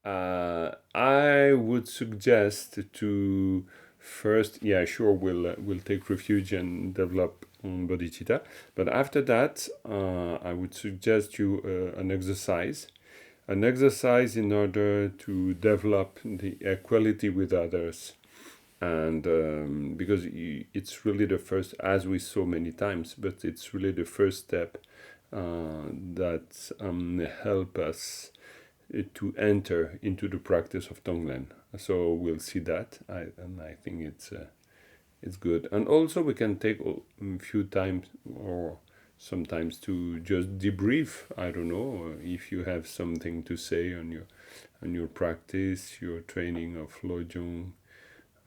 I would suggest to first, yeah, sure, we'll take refuge and develop bodhicitta, but after that, I would suggest you an exercise in order to develop the equality with others, and because it's really the first, as we saw many times, but it's really the first step that help us to enter into the practice of Tonglen. So we'll see that, and I think it's good. And also we can take a few times or sometimes to just debrief. I don't know if you have something to say on your practice, your training of Lojong.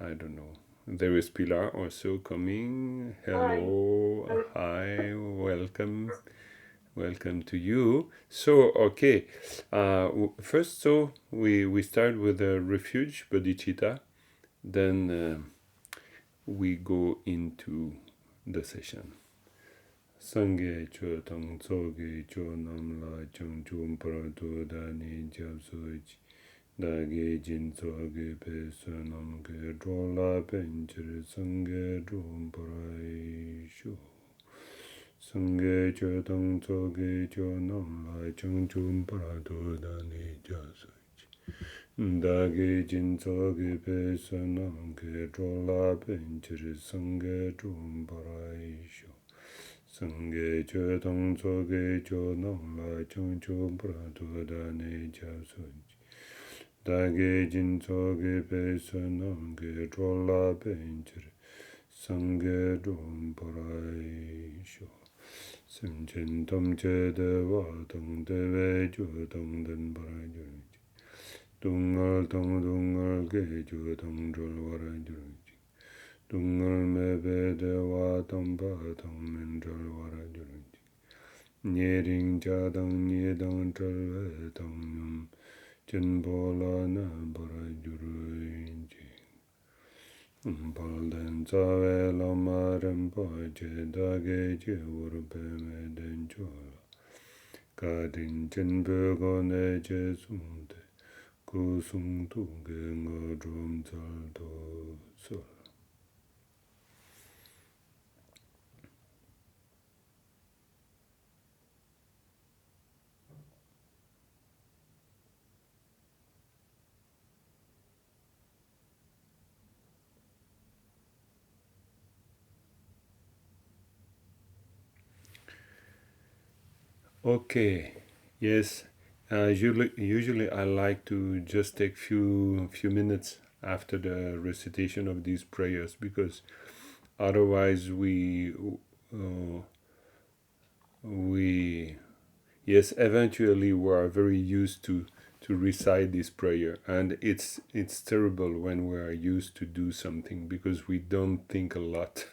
I don't know. There is Pilar also coming. Hello, hi, welcome. Welcome to you. So, okay. First, so we start with the refuge, bodhicitta. Then we go into the session. Sangye cho tang tsoge cho nam la chung chum parado dani jab soji. Dage jin tsoge pe sonam ge drola penchir sangye drum parai shu. Sangye cho tang tsoge cho nam la chung chum parado dani jab soji. Dage jin tsoge pe sonam ge drola penchir sangye drum parai shu. Sangye cho tang tsoge cho nam la chung chum parado dani jab soji. Dage jin tsoge pe sonam ge drola penchir sangye drum parai shu. Sim chen tom che de wa tong de we ju tong den parai ju. Dungal tong dungal ge ju tong drol warai ju. Dungal me be de wa tong pa tong men drol warai ju. Nye ring cha dang nye dang drol we tong yum. Chen po la na parai ju ru ji. Pal den tsa we la ma ren pa che da ge che ur pe me den cho la. Ka din chen pe ko ne che sung te. Ku sung tu ge ngo drum tsal to sol. Okay, yes. Usually I like to just take few minutes after the recitation of these prayers, because otherwise we yes, eventually we are very used to recite this prayer, and it's terrible when we are used to do something because we don't think a lot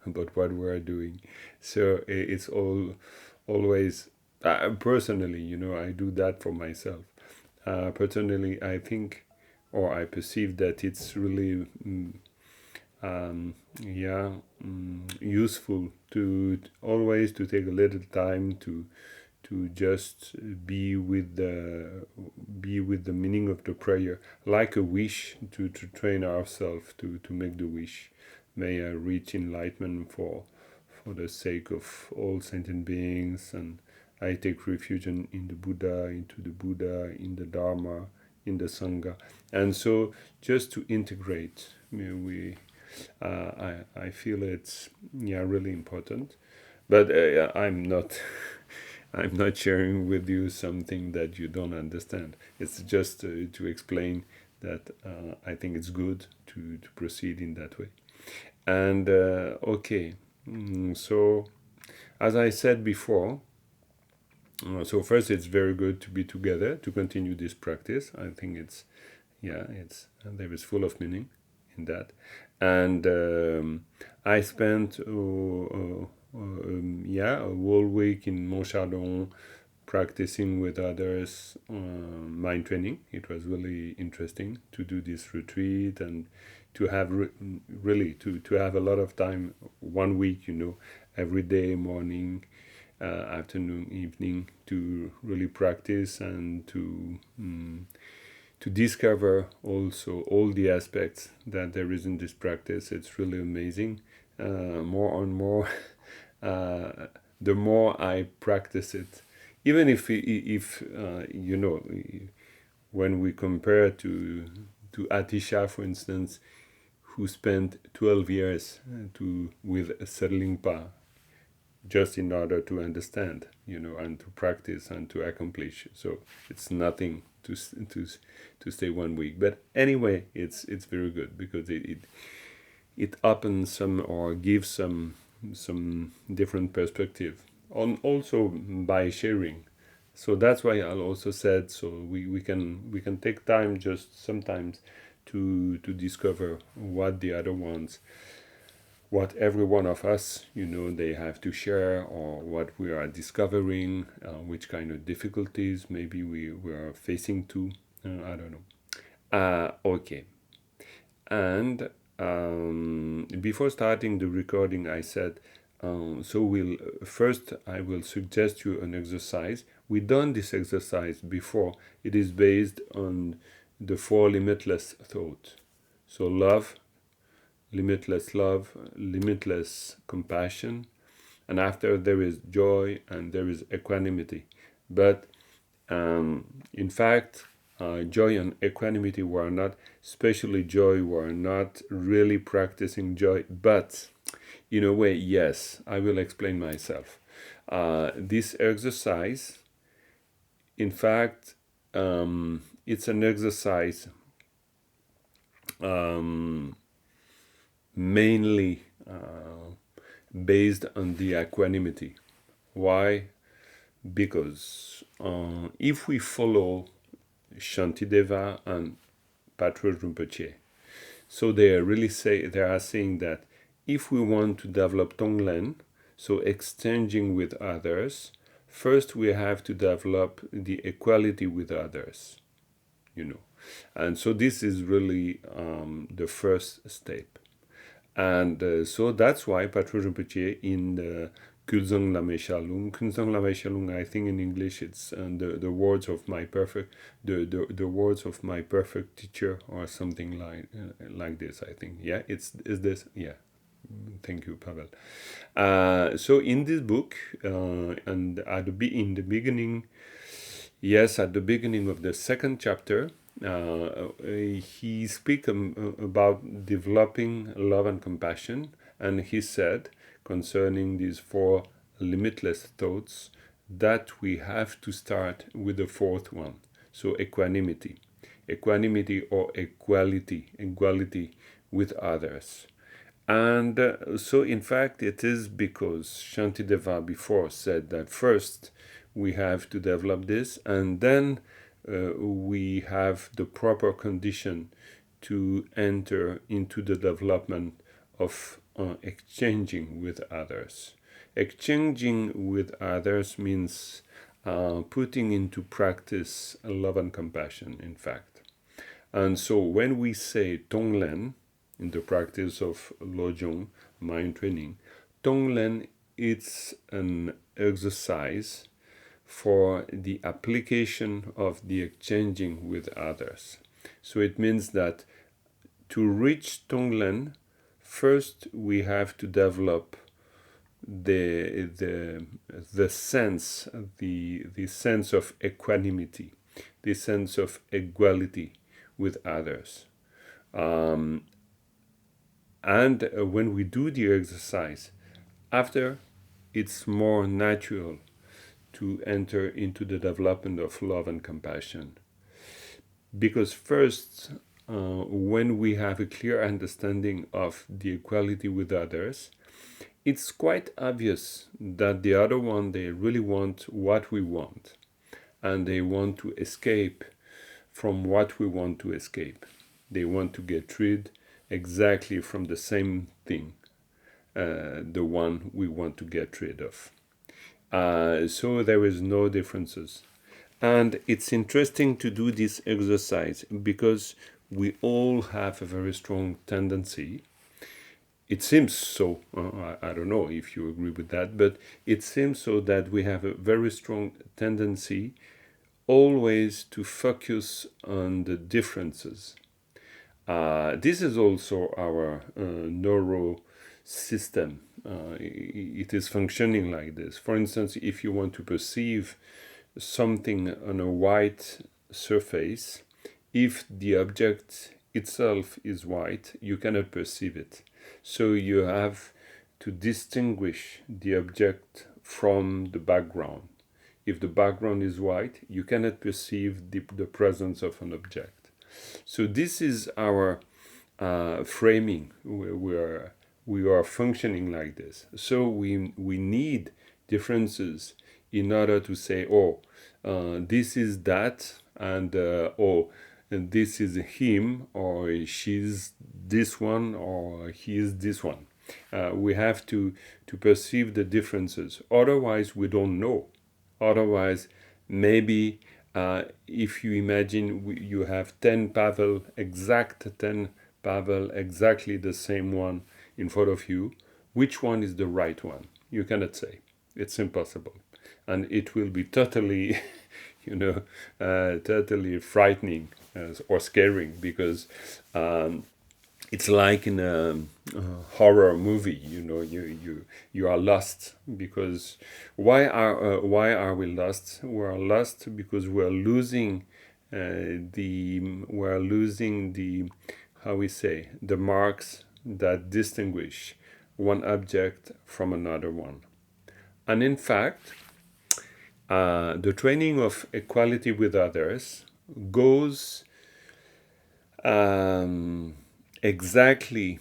about what we are doing. So it's always personally, I do that for myself. Personally, I think, or I perceive that it's really useful to always to take a little time to just be with the meaning of the prayer, like a wish, to train ourselves to make the wish. May I reach enlightenment for the sake of all sentient beings, and I take refuge in the Buddha, into the Buddha, in the Dharma, in the Sangha. And so just to integrate, I feel it's really important. But I'm not I'm not sharing with you something that you don't understand. It's just to explain that I think it's good to proceed in that way. And okay, so as I said before, so first it's very good to be together to continue this practice. I think it's there is full of meaning in that. And I spent a whole week in Montchardon practicing with others mind training. It was really interesting to do this retreat and to have really to have a lot of time, 1 week, every day, morning, afternoon, evening, to really practice and to to discover also all the aspects that there is in this practice. It's really amazing. More and more, the more I practice it, even if you know, when we compare to Atisha, for instance, who spent 12 years with Serlingpa just in order to understand, and to practice and to accomplish. So it's nothing to stay 1 week. But anyway, it's very good because it opens some or gives some different perspective on, also by sharing. So that's why I also said, so we can take time just sometimes to discover what the other ones, what every one of us, they have to share, or what we are discovering, which kind of difficulties maybe we are facing too. I don't know. Okay. And before starting the recording, I said, so I will suggest you an exercise. We've done this exercise before. It is based on the 4 limitless thoughts. So love, limitless compassion, and after there is joy and there is equanimity. But in fact, joy and equanimity were not, especially joy, were not really practicing joy, but in a way, yes. I will explain myself. This exercise, in fact, it's an exercise mainly based on the equanimity. Why? Because if we follow Shantideva and Patrul Rinpoche, so they are saying that if we want to develop Tonglen, so exchanging with others, first we have to develop the equality with others, and so this is really the first step. And so that's why Patrul Rinpoche in the Kulzang Lame Shalung, I think in English it's the words of my perfect, the words of my perfect teacher, or something like this. I think, yeah, is this, yeah. Thank you, Pavel. So in this book, and in the beginning, yes, at the beginning of the second chapter, he speaks about developing love and compassion, and he said concerning these 4 limitless thoughts that we have to start with the 4th one, so equanimity or equality with others. And so in fact it is because Shantideva before said that first we have to develop this, and then we have the proper condition to enter into the development of exchanging with others. Exchanging with others means putting into practice love and compassion, in fact. And so when we say Tonglen, in the practice of Lojong, mind training, Tonglen, it's an exercise for the application of the exchanging with others. So it means that to reach Tonglen, first we have to develop the sense of equanimity, the sense of equality with others. And when we do the exercise, after, it's more natural to enter into the development of love and compassion. Because first, when we have a clear understanding of the equality with others, it's quite obvious that the other one, they really want what we want, and they want to escape from what we want to escape. They want to get rid exactly from the same thing, the one we want to get rid of. So there is no differences. And it's interesting to do this exercise because we all have a very strong tendency. It seems so, I don't know if you agree with that, but it seems so that we have a very strong tendency always to focus on the differences. This is also our neuro system. It is functioning like this. For instance, if you want to perceive something on a white surface, if the object itself is white, you cannot perceive it. So you have to distinguish the object from the background. If the background is white, you cannot perceive the presence of an object. So this is our framing. We are functioning like this. So we need differences in order to say, this is that, and and this is him, or she's this one, or he is this one. We have to perceive the differences. Otherwise, we don't know. Otherwise, maybe if you imagine you have 10 Pavel, exact 10 Pavel, exactly the same one in front of you, which one is the right one? You cannot say. It's impossible. And it will be totally, totally frightening or scaring, because it's like in a horror movie. You are lost, because why are we lost? We are lost because we are losing the how we say, the marks that distinguish one object from another one. And in fact, the training of equality with others goes exactly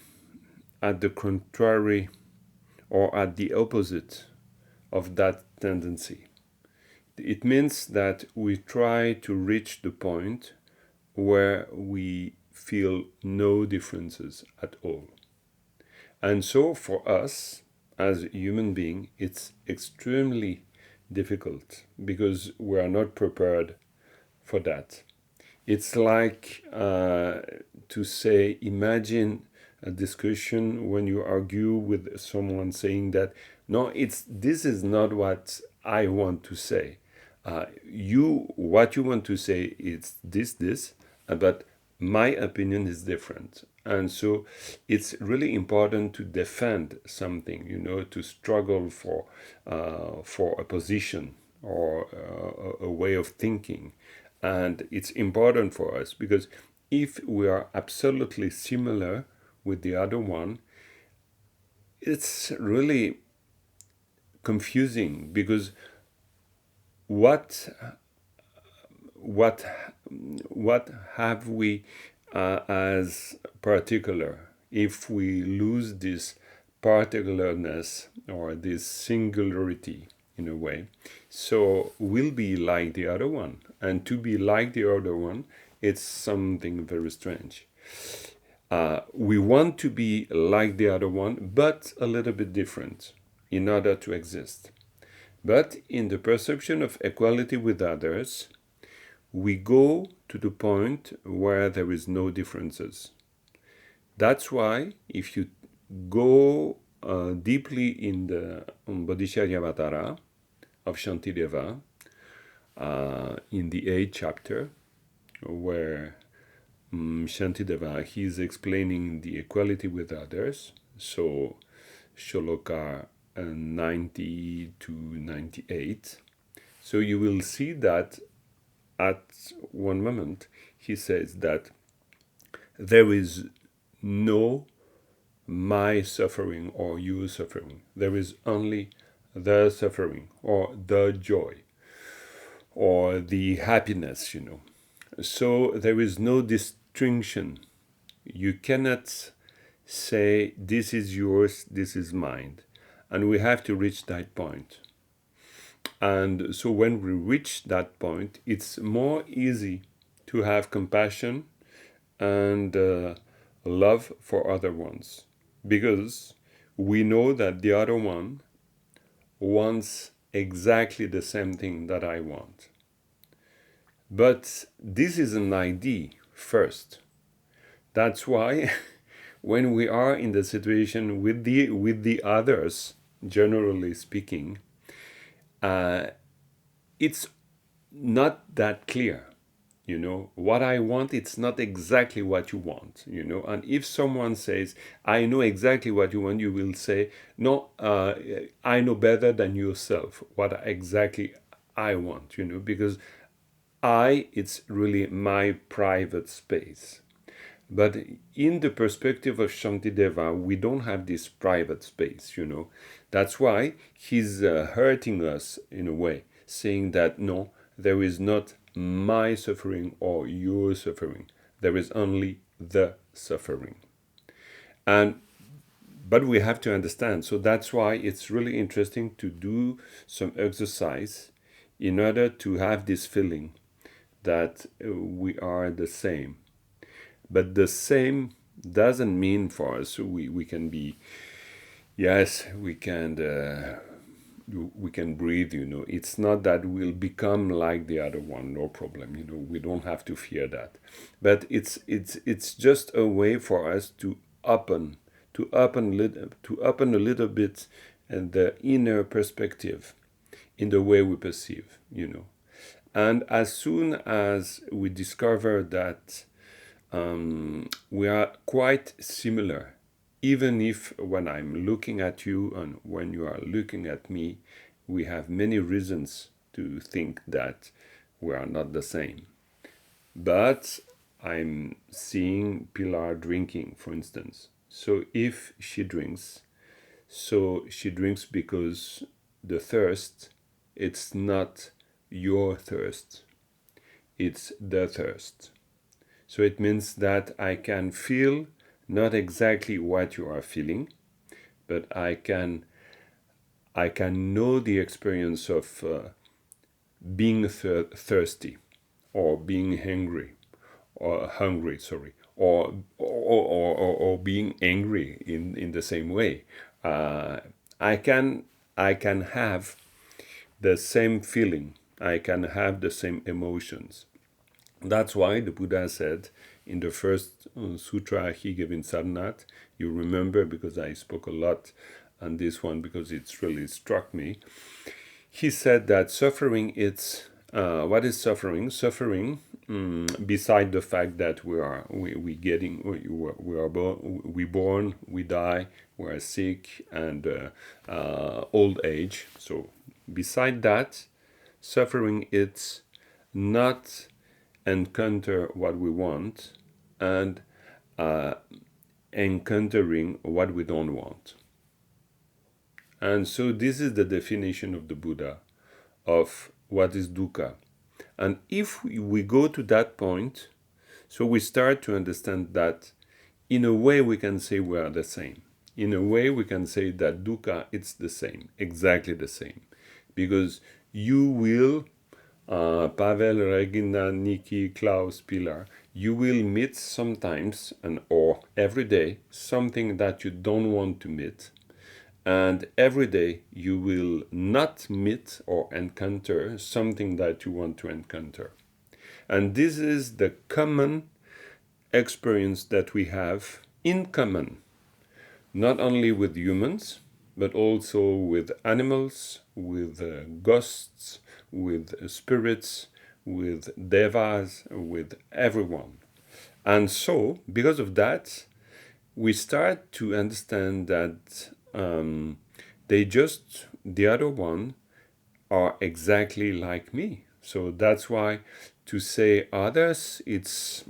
at the contrary, or at the opposite of that tendency. It means that we try to reach the point where we feel no differences at all. And so for us, as a human being, it's extremely difficult, because we are not prepared for that. It's like to say, imagine a discussion when you argue with someone saying that, no, this is not what I want to say. What you want to say is this, but my opinion is different. And so it's really important to defend something, to struggle for a position or a way of thinking. And it's important for us, because if we are absolutely similar with the other one, it's really confusing, because what have we as particular if we lose this particularness or this singularity in a way? So we'll be like the other one, and to be like the other one, it's something very strange. We want to be like the other one, but a little bit different in order to exist. But in the perception of equality with others, we go to the point where there is no differences. That's why if you go deeply in the Bodhisattva of Shantideva, in the 8th chapter, where Shantideva, he's explaining the equality with others, so Shloka 90 to 98. So you will see that at one moment he says that there is no my suffering or your suffering. There is only the suffering or the joy or the happiness, So there is no distinction. You cannot say this is yours, this is mine. And we have to reach that point. And so when we reach that point, it's more easy to have compassion and love for other ones, because we know that the other one wants exactly the same thing that I want. But this is an idea first. That's why when we are in the situation with the others, generally speaking, it's not that clear. What I want, it's not exactly what you want. And if someone says, I know exactly what you want, you will say, no, I know better than yourself what exactly I want, because it's really my private space. But in the perspective of Shantideva, we don't have this private space, That's why he's hurting us in a way, saying that no, there is not my suffering or your suffering. There is only the suffering. And but we have to understand. So that's why it's really interesting to do some exercise in order to have this feeling that we are the same. But the same doesn't mean for us we can be, yes, we can breathe. It's not that we'll become like the other one, no problem. We don't have to fear that. But it's just a way for us to open a little bit and the inner perspective in the way we perceive. And as soon as we discover that we are quite similar, even if when I'm looking at you and when you are looking at me, we have many reasons to think that we are not the same. But I'm seeing Pilar drinking, for instance. So if she drinks, because the thirst, it's not your thirst, it's the thirst. So it means that I can feel not exactly what you are feeling, but I can know the experience of being thirsty, or being hungry, or being angry in the same way. I can have the same feeling. I can have the same emotions. That's why the Buddha said in the first sutra he gave in Sadhanath, you remember because I spoke a lot on this one because it's really struck me. He said that suffering, what is suffering? Suffering, beside the fact that we born, we die, we are sick, and old age. So beside that, suffering, it's not encounter what we want and encountering what we don't want. And so this is the definition of the Buddha of what is dukkha. And if we go to that point, so we start to understand that in a way we can say we are the same. In a way we can say that dukkha, it's the same, exactly the same. Because you will, Pavel, Regina, Nikki, Klaus, Pilar, you will meet sometimes or every day something that you don't want to meet. And every day you will not meet or encounter something that you want to encounter. And this is the common experience that we have in common, not only with humans, but also with animals, with ghosts, with spirits, with devas, with everyone. And so, because of that, we start to understand that the other one are exactly like me. So that's why to say others, it's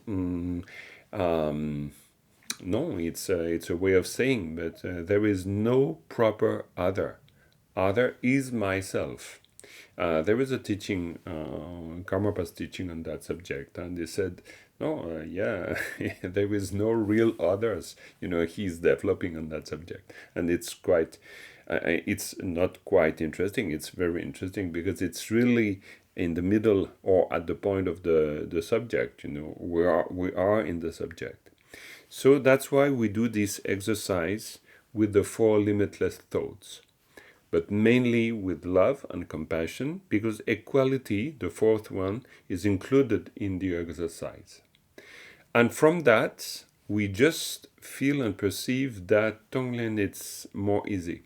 no, it's a way of saying, but there is no proper other. Other is myself. There is a teaching, Karmapa's teaching on that subject, and they said, no, there is no real others. He's developing on that subject, and it's not quite interesting. It's very interesting because it's really in the middle or at the point of the subject. We are in the subject. So that's why we do this exercise with the 4 limitless thoughts, but mainly with love and compassion, because equality, the 4th one, is included in the exercise. And from that, we just feel and perceive that Tonglen, it's more easy.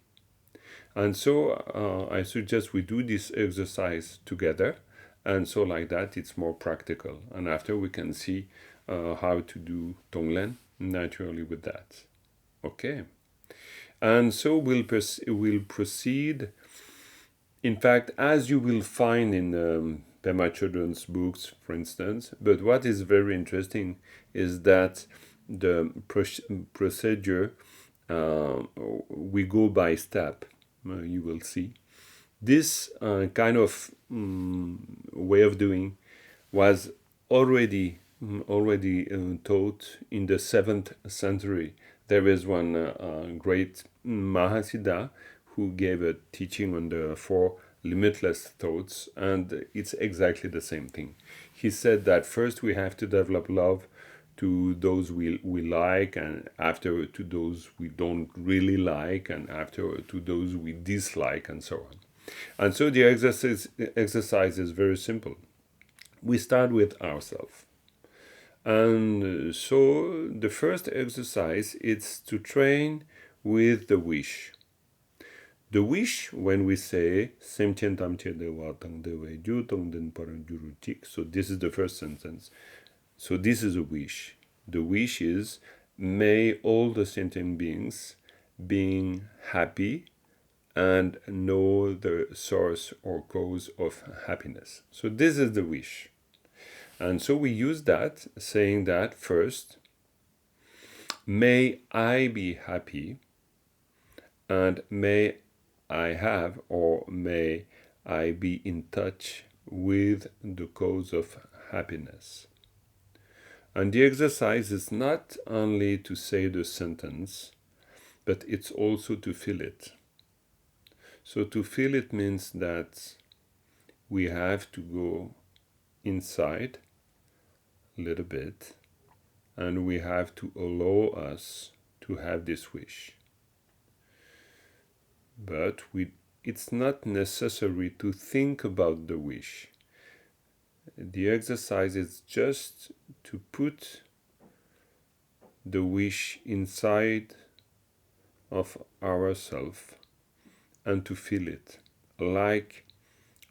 And so I suggest we do this exercise together, And so like that, it's more practical. And after we can see how to do Tonglen naturally with that. Okay. And so we'll proceed. In fact, as you will find in Pema Chodron's books, for instance, but what is very interesting is that the procedure, we go by step, you will see. This kind of way of doing was already taught in the 7th century. There is one great Mahasiddha who gave a teaching on the 4 limitless thoughts, and it's exactly the same thing. He said that first we have to develop love to those we like, and after to those we don't really like, and after to those we dislike, and so on. And so the exercise is very simple. We start with ourselves. And so the first exercise is to train with the wish. The wish, when we say, so this is the first sentence. So this is a wish. The wish is, may all the sentient beings being happy and know the source or cause of happiness. So this is the wish. And so we use that, saying that first, may I be happy, and may I have, or may I be in touch with the cause of happiness. And the exercise is not only to say the sentence, but it's also to feel it. So to feel it means that we have to go inside a little bit, and we have to allow us to have this wish. But it's not necessary to think about the wish. The exercise is just to put the wish inside of ourselves and to feel it, like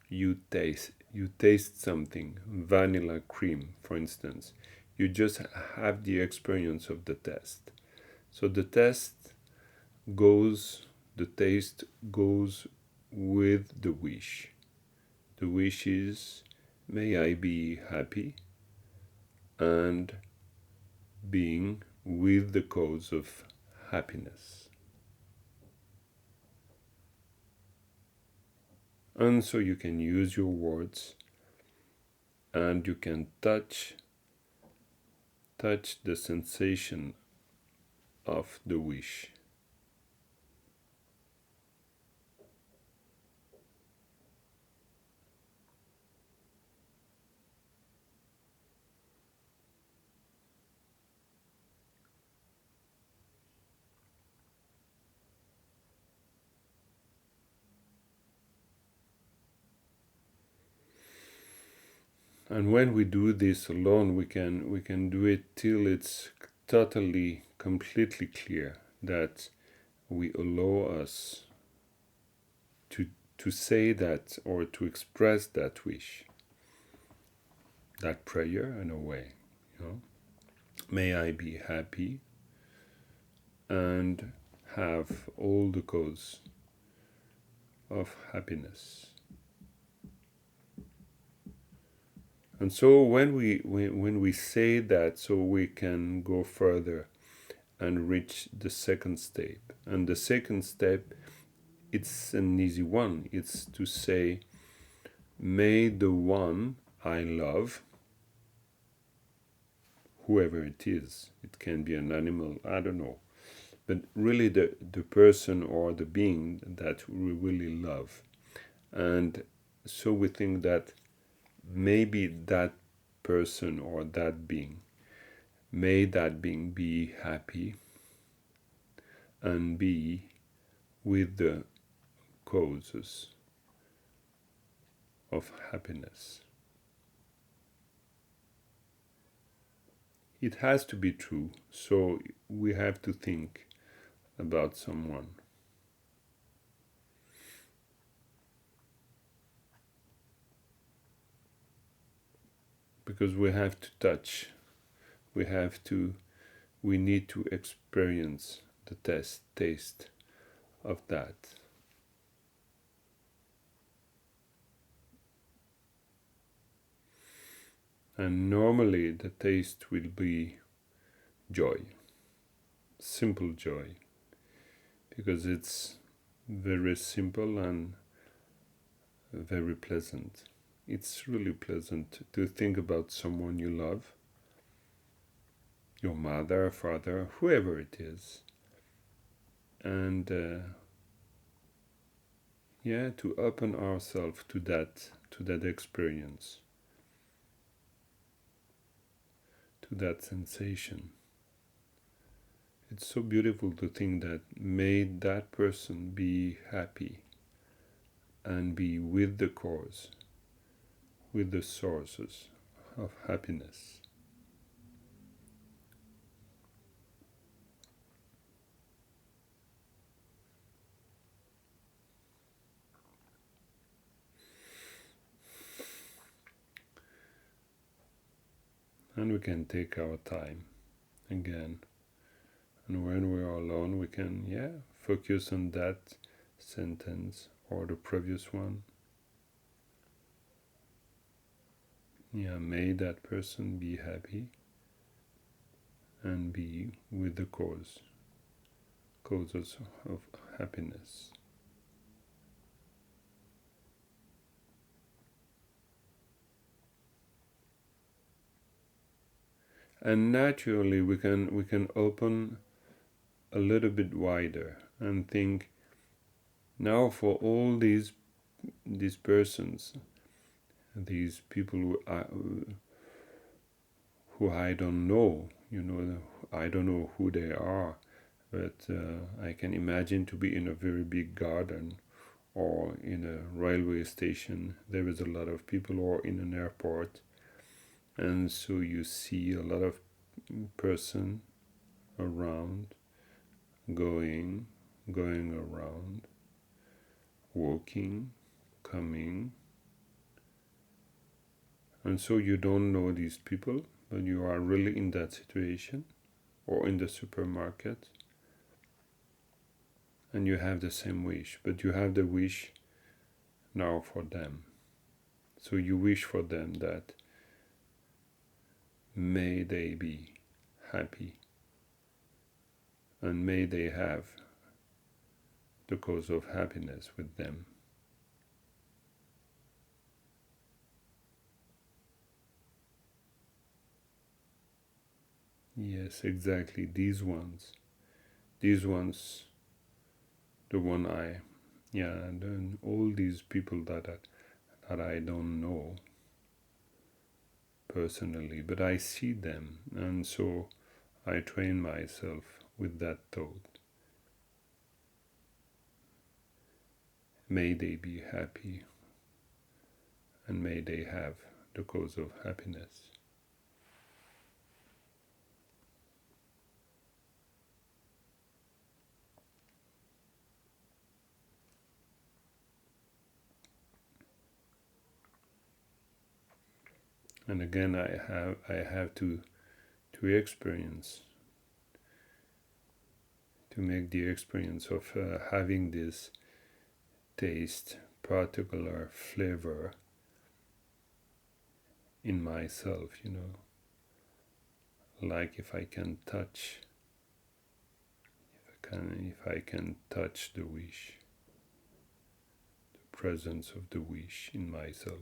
you taste something, vanilla cream, for instance. You just have the experience of the taste. So the taste goes with the wish. The wish is, may I be happy and being with the cause of happiness. And so you can use your words, and you can touch the sensation of the wish. And when we do this alone, we can do it till it's totally, completely clear that we allow us to say that, or to express that wish, that prayer in a way. May I be happy and have all the cause of happiness. And so when we say that, so we can go further and reach the second step. And the second step, it's an easy one. It's to say, may the one I love, whoever it is, it can be an animal, I don't know, but really the person or the being that we really love. And so we think that maybe that person or that being, may that being be happy and be with the causes of happiness. It has to be true, so we have to think about someone. because we have to touch, we need to experience the taste of that. And normally the taste will be joy, simple joy, because it's very simple and very pleasant. It's really pleasant to think about someone you love, your mother, father, whoever it is, and to open ourselves to that experience, to that sensation. It's so beautiful to think that made that person be happy and be with the cause, with the sources of happiness. And we can take our time again. And when we are alone, we can, focus on that sentence or the previous one. May that person be happy and be with the causes of happiness. And naturally we can open a little bit wider and think, now for all these persons, these people who I don't know, I don't know who they are, but I can imagine to be in a very big garden or in a railway station. There is a lot of people, or in an airport, and so you see a lot of person around, going around, walking, coming, and so you don't know these people, but you are really in that situation, or in the supermarket, and you have the same wish, but you have the wish now for them. So you wish for them that may they be happy, and may they have the cause of happiness with them. Yes, exactly. These ones, the one and all these people that I don't know personally, but I see them, and so I train myself with that thought. May they be happy, and may they have the cause of happiness. And again, I have to experience, to make the experience of having this taste, particular flavor in myself, like if I can touch, if I can touch the wish, the presence of the wish in myself,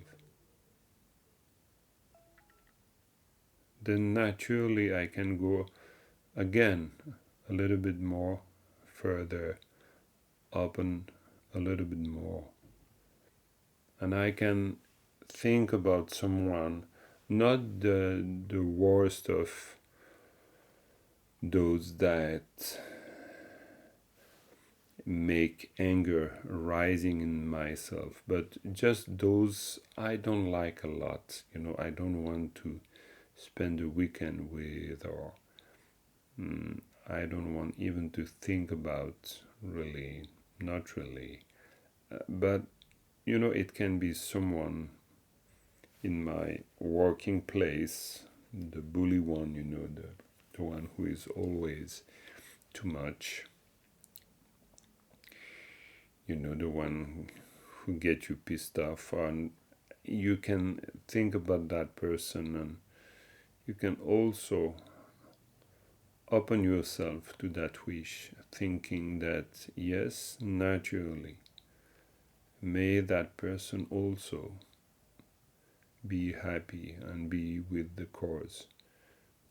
then naturally I can go again a little bit more further, open a little bit more, and I can think about someone, not the worst of those that make anger rising in myself, but just those I don't like a lot. I don't want to spend a weekend with, or I don't want even to think about, really, not really. But it can be someone in my working place, the bully one, the one who is always too much, the one who gets you pissed off, and you can think about that person, and you can also open yourself to that wish, thinking that yes, naturally, may that person also be happy and be with the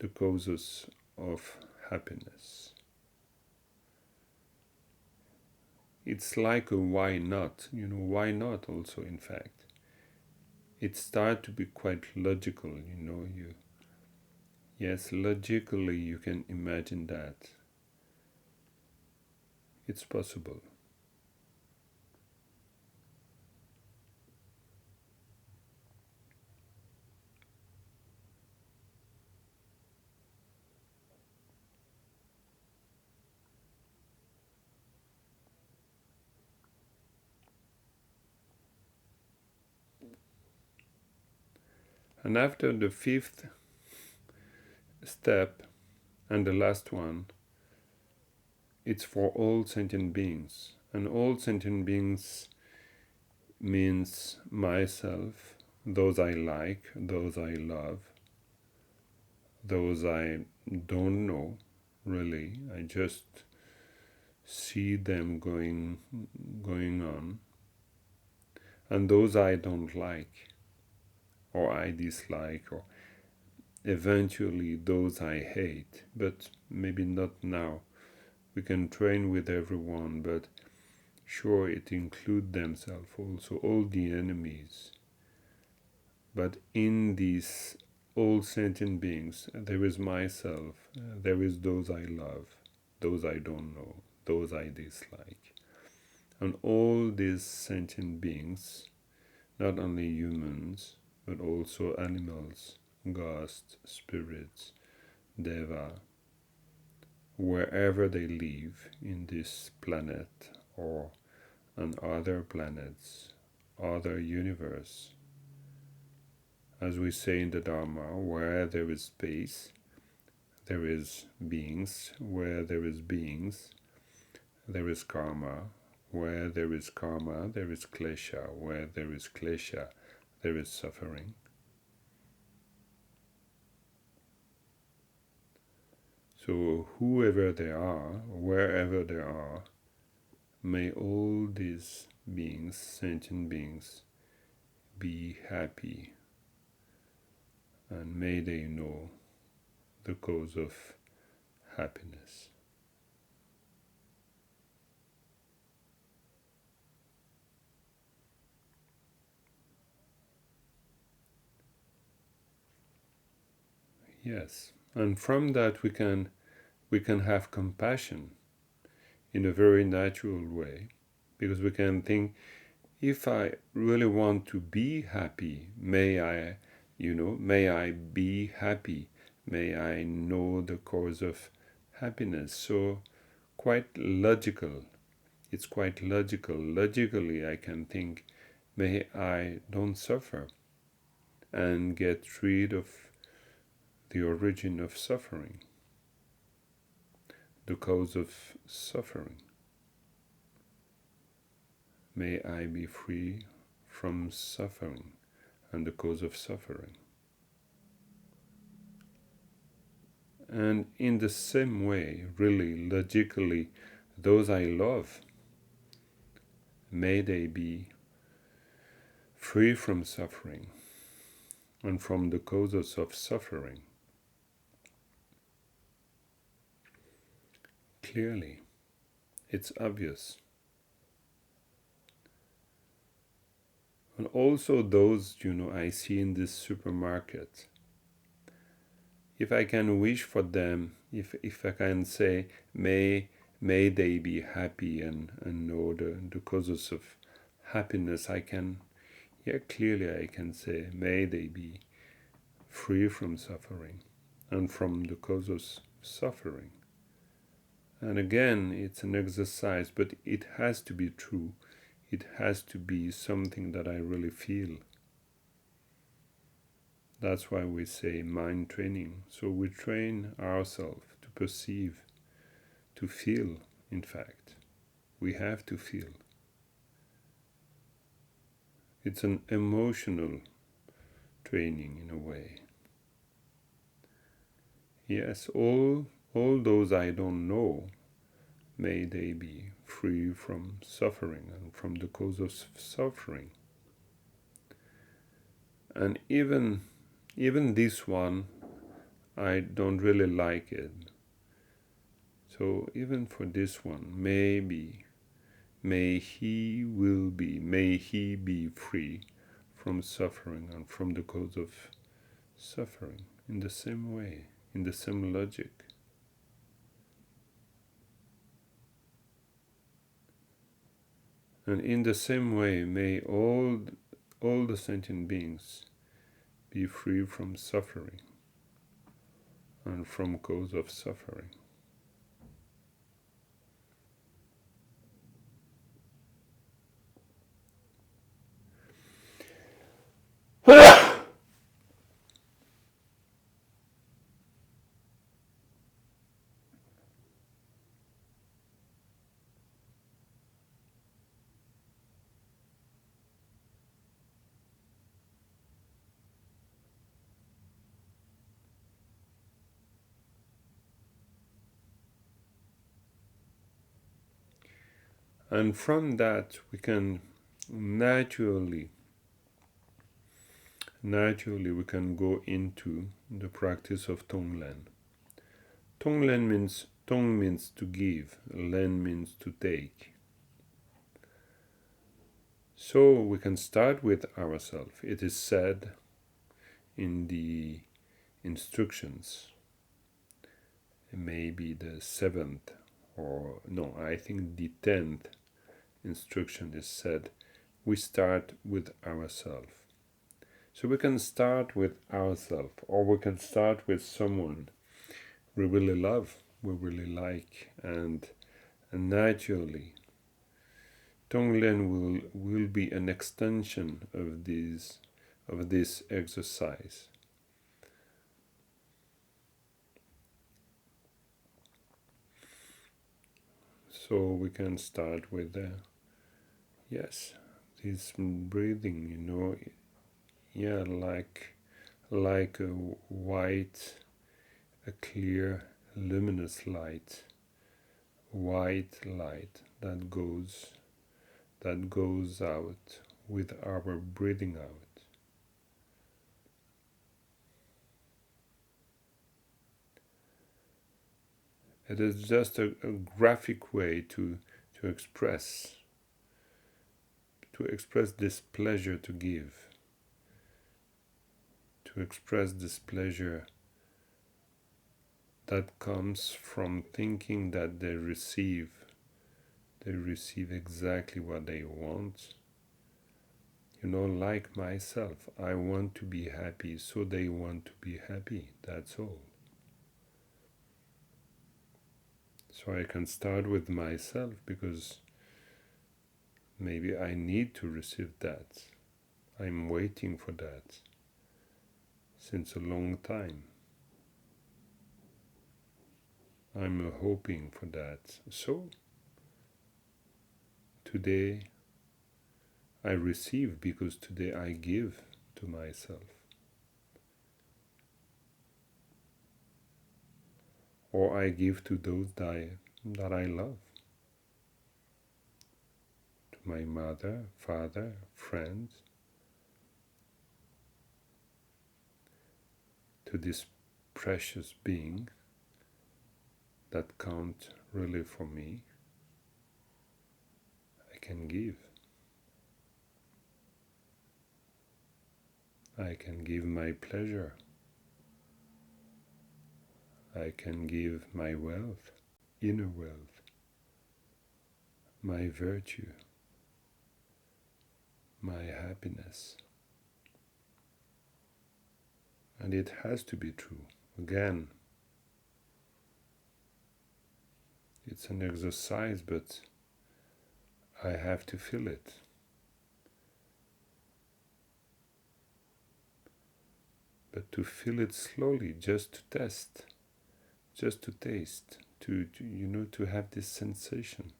causes of happiness. It's like a why not, why not also, in fact. It starts to be quite logical, yes, logically you can imagine that. It's possible. And after the fifth step, and the last one, it's for all sentient beings. And all sentient beings means myself, those I like, those I love, those I don't know, really. I just see them going on. And those I don't like, or I dislike, or eventually those I hate, but maybe not now. We can train with everyone, but sure, it includes themselves also, all the enemies. But in these all sentient beings, there is myself, there is those I love, those I don't know, those I dislike. And all these sentient beings, not only humans, but also animals, ghosts, spirits, deva, wherever they live in this planet or on other planets, other universe. As we say in the Dharma, where there is space, there is beings. Where there is beings, there is karma. Where there is karma, there is klesha. Where there is klesha, there is suffering. So whoever they are, wherever they are, may all these beings, sentient beings, be happy, and may they know the cause of happiness. Yes, and from that we can have compassion in a very natural way, because we can think, if I really want to be happy, may I be happy, may I know the cause of happiness. So quite logical, it's quite logical. Logically I can think, may I don't suffer and get rid of the origin of suffering, the cause of suffering. May I be free from suffering and the cause of suffering. And in the same way, really, logically, those I love, may they be free from suffering and from the causes of suffering. Clearly, it's obvious. And also those, I see in this supermarket, if I can wish for them, if I can say, may they be happy and know the causes of happiness, I can, clearly I can say, may they be free from suffering and from the causes of suffering. And again, it's an exercise, but it has to be true. It has to be something that I really feel. That's why we say mind training. So we train ourselves to perceive, to feel, in fact. We have to feel. It's an emotional training in a way. Yes, all those I don't know, may they be free from suffering and from the cause of suffering. And even this one, I don't really like it. So even for this one, maybe, may he be free from suffering and from the cause of suffering, in the same way, in the same logic. And in the same way, may all the sentient beings be free from suffering and from cause of suffering. And from that we can naturally we can go into the practice of Tonglen. Tonglen means, Tong means to give, Len means to take. So we can start with ourselves. It is said in the instructions, maybe the 7th, or no, I think the 10th instruction is said, we start with ourselves. So we can start with ourselves, or we can start with someone we really love, we really like, and naturally Tonglen will be an extension of this exercise. So we can start with yes, this breathing, yeah, like a white, a clear, luminous light, white light that goes out with our breathing out. It is just a graphic way to express this pleasure to give, to express this pleasure that comes from thinking that they receive exactly what they want. Like myself, I want to be happy, so they want to be happy, that's all. So I can start with myself because maybe I need to receive that. I'm waiting for that since a long time. I'm hoping for that. So today I receive because today I give to myself. Or I give to those that I love. To my mother, father, friends. To this precious being that count really for me. I can give. I can give my pleasure. I can give my wealth, inner wealth, my virtue, my happiness. And it has to be true. Again, it's an exercise, but I have to feel it. but to feel it slowly, just to test, just to taste, to have this sensation.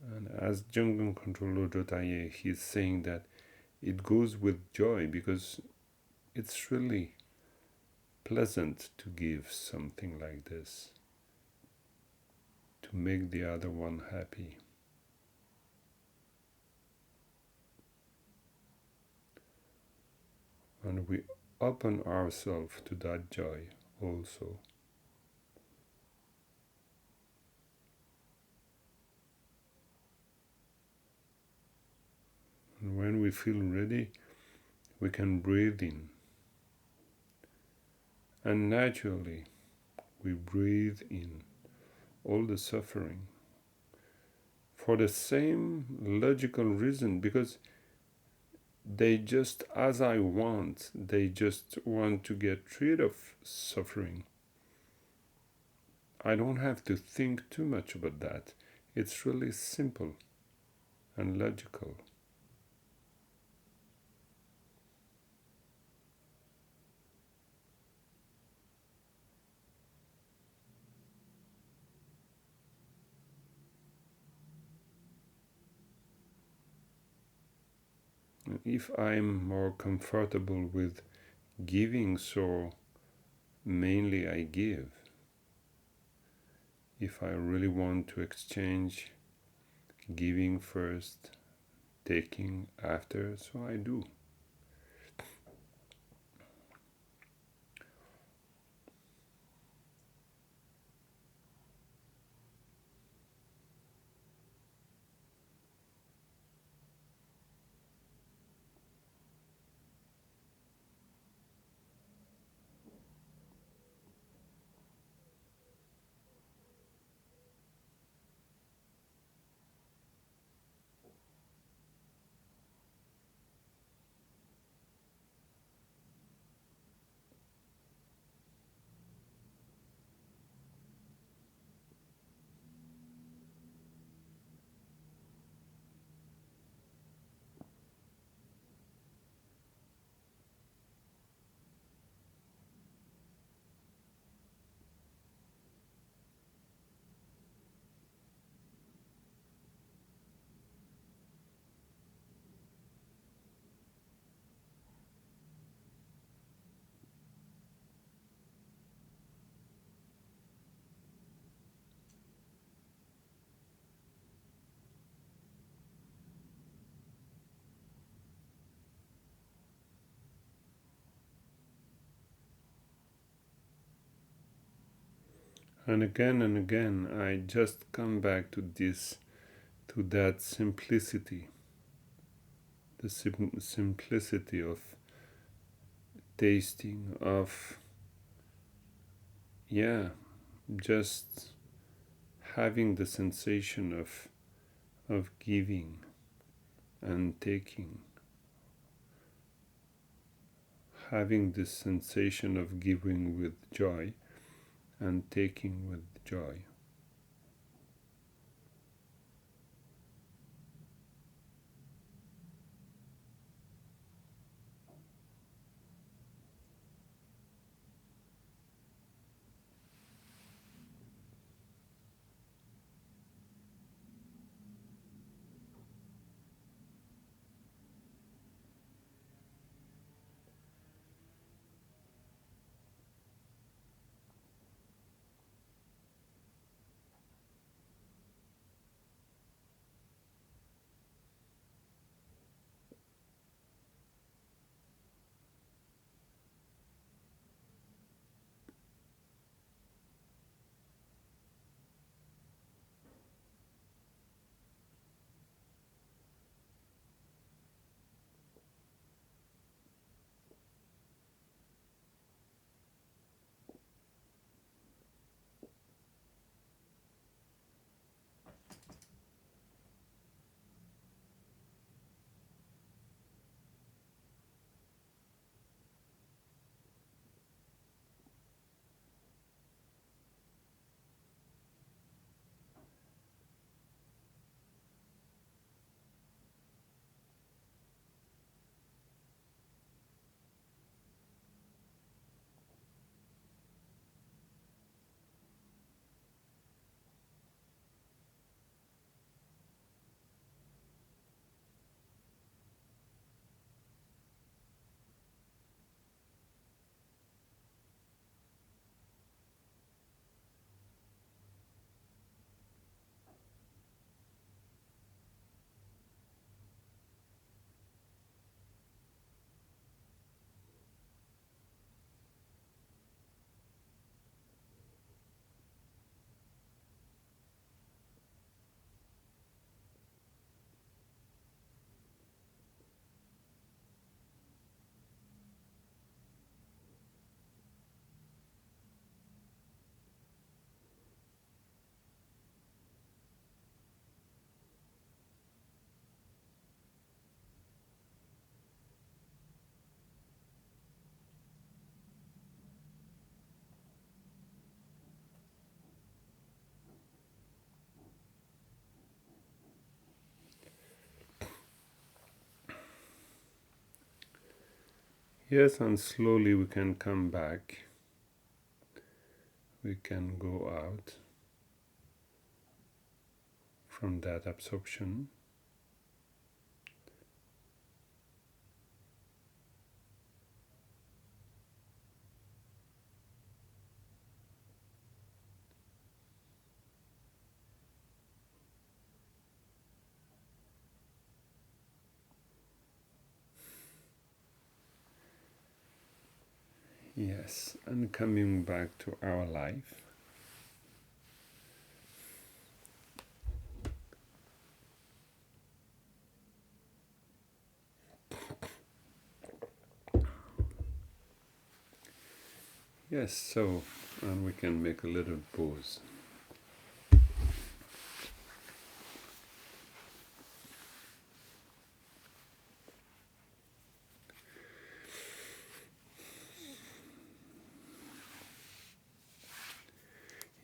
And as Jungle Controller Jotaye, he's saying that it goes with joy because it's really pleasant to give something like this, to make the other one happy. And we open ourselves to that joy also. And when we feel ready, we can breathe in. And naturally, we breathe in all the suffering for the same logical reason, because they just, as I want, they just want to get rid of suffering. I don't have to think too much about that. It's really simple and logical. If I'm more comfortable with giving, so mainly I give. If I really want to exchange, giving first, taking after, so I do. And again, I just come back to this, to that simplicity, the simplicity of tasting, of, just having the sensation of giving and taking, having this sensation of giving with joy and taking with joy. Yes, and slowly we can come back. We can go out from that absorption. Yes, and coming back to our life. Yes, so, and we can make a little pause.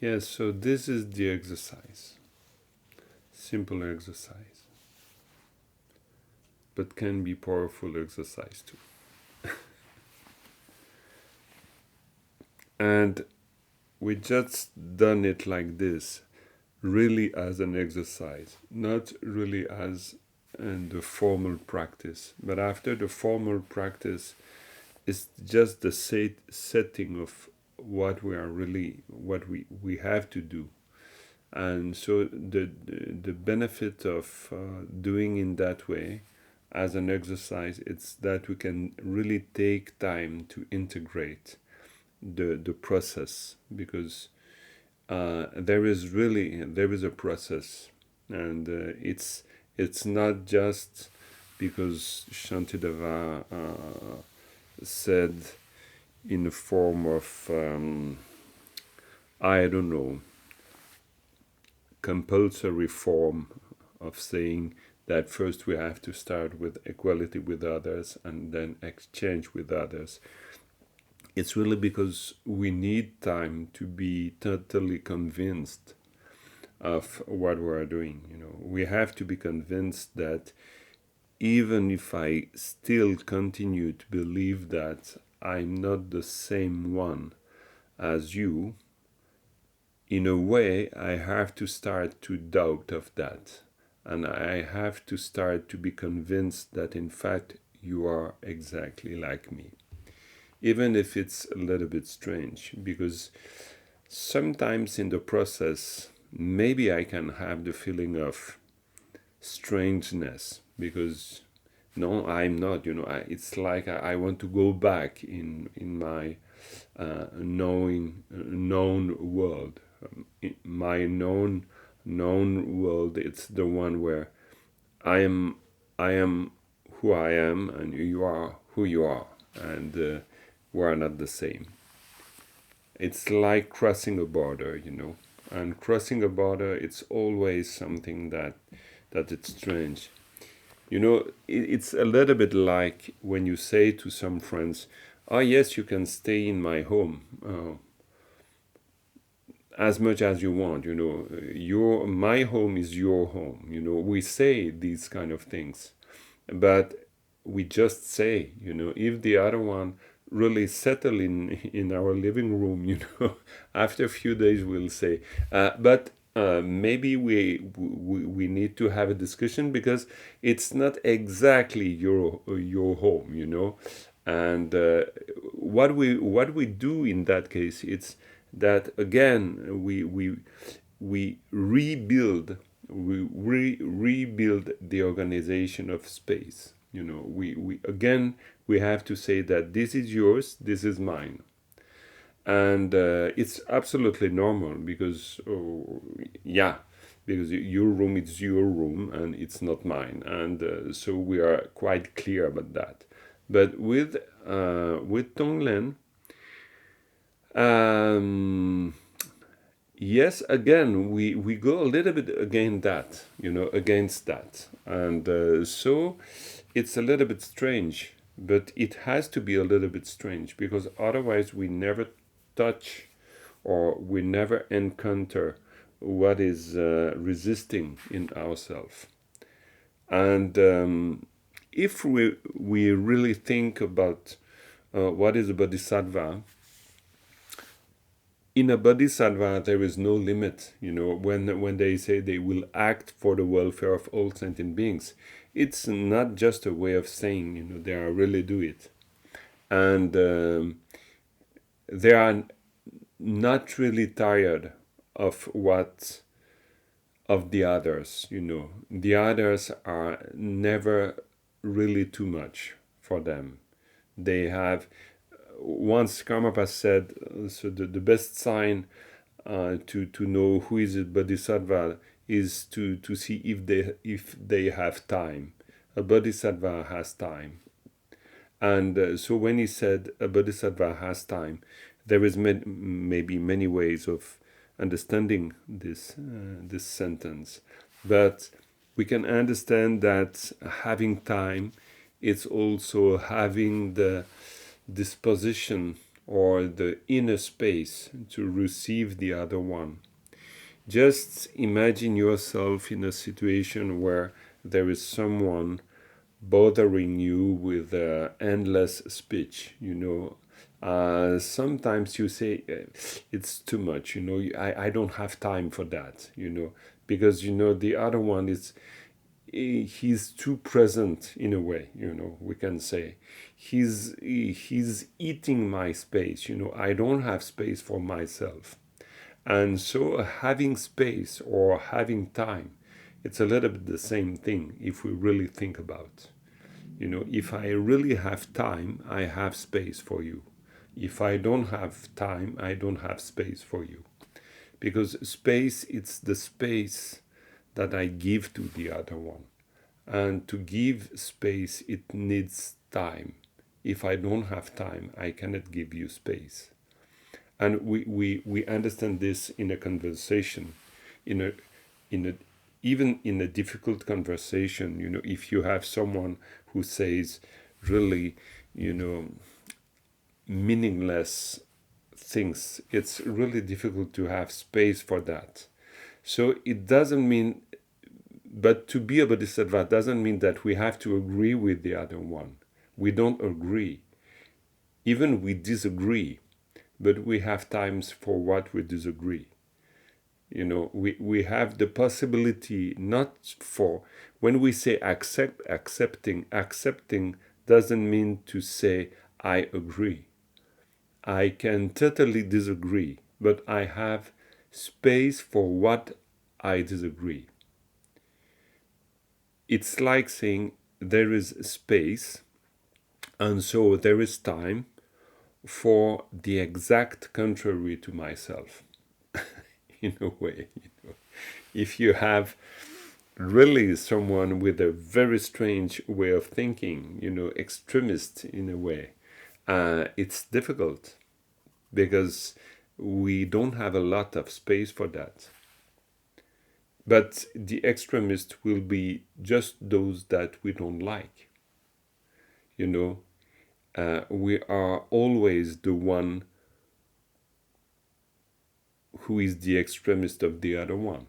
Yes, so this is the exercise. Simple exercise. But can be powerful exercise too. And we just done it like this, really as an exercise, not really as in the formal practice. But after the formal practice, it's just the setting of what we have to do. And so the benefit of doing in that way as an exercise, it's that we can really take time to integrate the process, because there is a process, and it's not just because Shantideva said in the form of I don't know, compulsory form of saying that first we have to start with equality with others and then exchange with others. It's really because we need time to be totally convinced of what we're doing. We have to be convinced that even if I still continue to believe that I'm not the same one as you, in a way, I have to start to doubt of that. And I have to start to be convinced that, in fact, you are exactly like me. Even if it's a little bit strange, because sometimes in the process, maybe I can have the feeling of strangeness, because no, I'm not. It's like I want to go back in my known world. My known world. It's the one where I am who I am, and you are who you are, and we are not the same. It's like crossing a border. And crossing a border, it's always something that it's strange. It's a little bit like when you say to some friends, "Oh yes, you can stay in my home as much as you want. My home is your home." We say these kind of things, but we just say, if the other one really settle in our living room, after a few days we'll say, but maybe we need to have a discussion, because it's not exactly your home. And what we do in that case, it's that again we rebuild the organization of space. We again we have to say that this is yours, this is mine, and it's absolutely normal, because because your room is your room and it's not mine, and so we are quite clear about that. But with Tonglen, yes, again we go a little bit against that, and so it's a little bit strange, but it has to be a little bit strange, because otherwise we never touch, or we never encounter what is resisting in ourselves. And if we really think about what is a bodhisattva? In a bodhisattva, there is no limit. When they say they will act for the welfare of all sentient beings, it's not just a way of saying, they are really do it. And they are not really tired of the others. The others are never really too much for them. They have, once Karmapa said, so the best sign to know who is a bodhisattva is to see if they have time. A bodhisattva has time. And so when he said a bodhisattva has time, there is maybe many ways of understanding this sentence, but we can understand that having time, it's also having the disposition or the inner space to receive the other one. Just imagine yourself in a situation where there is someone bothering you with endless speech. Sometimes you say it's too much. I don't have time for that. Because the other one he's too present in a way. We can say he's eating my space. I don't have space for myself, and so having space or having time, it's a little bit the same thing if we really think about. If I really have time, I have space for you. If I don't have time, I don't have space for you. Because space, it's the space that I give to the other one. And to give space, it needs time. If I don't have time, I cannot give you space. And we understand this in a conversation, even in a difficult conversation. If you have someone who says really, meaningless things, it's really difficult to have space for that. So it doesn't mean, but to be a bodhisattva doesn't mean that we have to agree with the other one. We don't agree. Even we disagree, but we have times for what we disagree. We have the possibility not for, when we say accepting doesn't mean to say I agree. I can totally disagree, but I have space for what I disagree. It's like saying there is space, and so there is time for the exact contrary to myself. In a way, if you have really someone with a very strange way of thinking, extremist in a way, it's difficult because we don't have a lot of space for that. But the extremist will be just those that we don't like. We are always the one who is the extremist of the other one.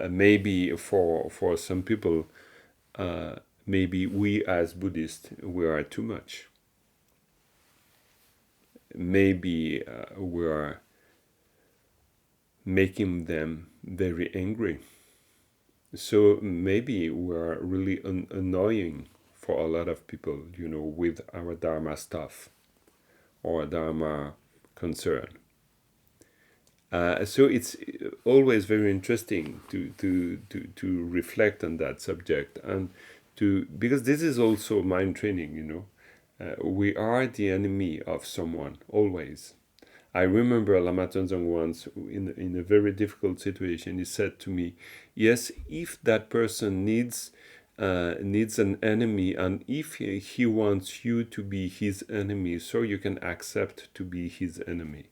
Maybe for some people, maybe we as Buddhists, we are too much. Maybe we are making them very angry. So maybe we are really annoying for a lot of people, with our Dharma stuff or Dharma concern. So it's always very interesting to reflect on that subject, and because this is also mind training. We are the enemy of someone always. I remember Lama Tenzong once in a very difficult situation. He said to me, "Yes, if that person needs an enemy, and if he wants you to be his enemy, so you can accept to be his enemy."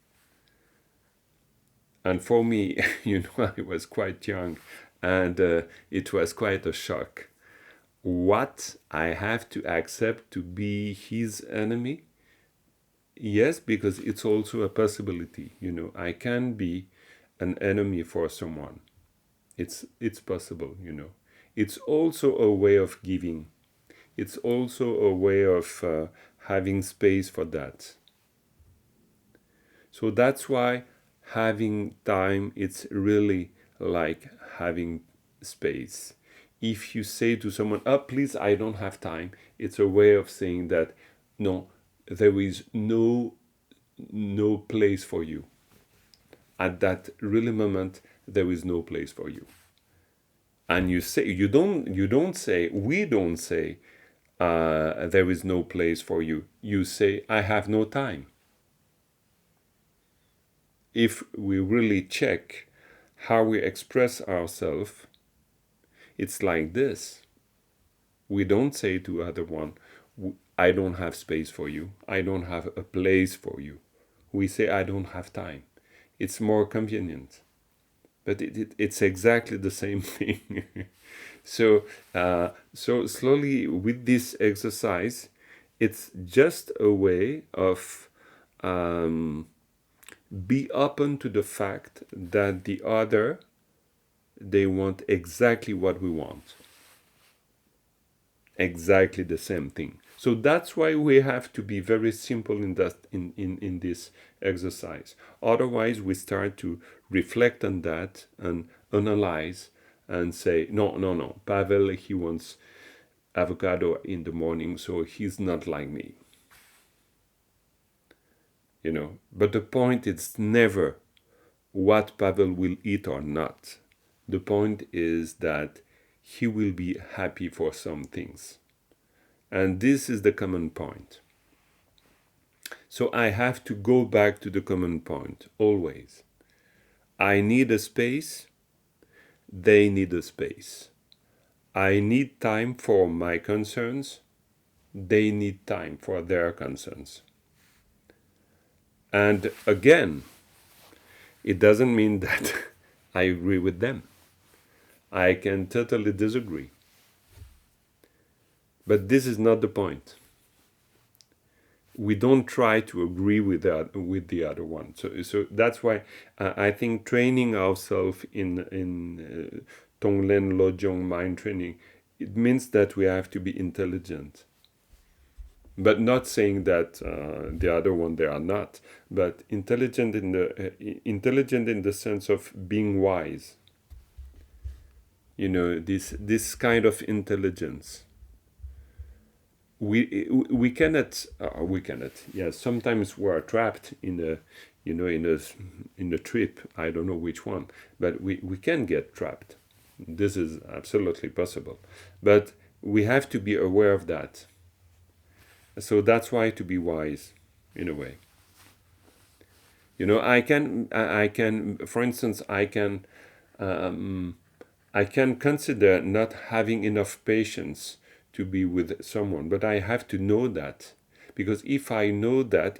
And for me, I was quite young, and it was quite a shock. What, I have to accept to be his enemy? Yes, because it's also a possibility. I can be an enemy for someone. It's possible. It's also a way of giving. it's also a way of having space for that. So that's why having time, it's really like having space. If you say to someone, oh, please, I don't have time, it's a way of saying that, no, there is no place for you. At that really moment, there is no place for you. And you say, we don't say, there is no place for you. You say, I have no time. If we really check how we express ourselves, it's like this. We don't say to other one, I don't have space for you. I don't have a place for you. We say, I don't have time. It's more convenient. But it's exactly the same thing. So slowly with this exercise, it's just a way of be open to the fact that the other, they want exactly what we want. Exactly the same thing. So that's why we have to be very simple in that in this exercise. Otherwise, we start to reflect on that and analyze and say, no, Pavel, he wants avocado in the morning, so he's not like me. But the point is never what Pavel will eat or not. The point is that he will be happy for some things. And this is the common point. So I have to go back to the common point, always. I need a space, they need a space. I need time for my concerns, they need time for their concerns. And again, it doesn't mean that I agree with them. I can totally disagree. But this is not the point. We don't try to agree with the other one. So that's why I think training ourselves in Tonglen Lojong mind training, it means that we have to be intelligent. But not saying that the other one they are not, but intelligent in the sense of being wise. This kind of intelligence. We cannot. Yes, sometimes we are trapped in a trip. I don't know which one, but we can get trapped. This is absolutely possible, but we have to be aware of that. So that's why to be wise, in a way. I can, for instance, I can consider not having enough patience to be with someone, but I have to know that, because if I know that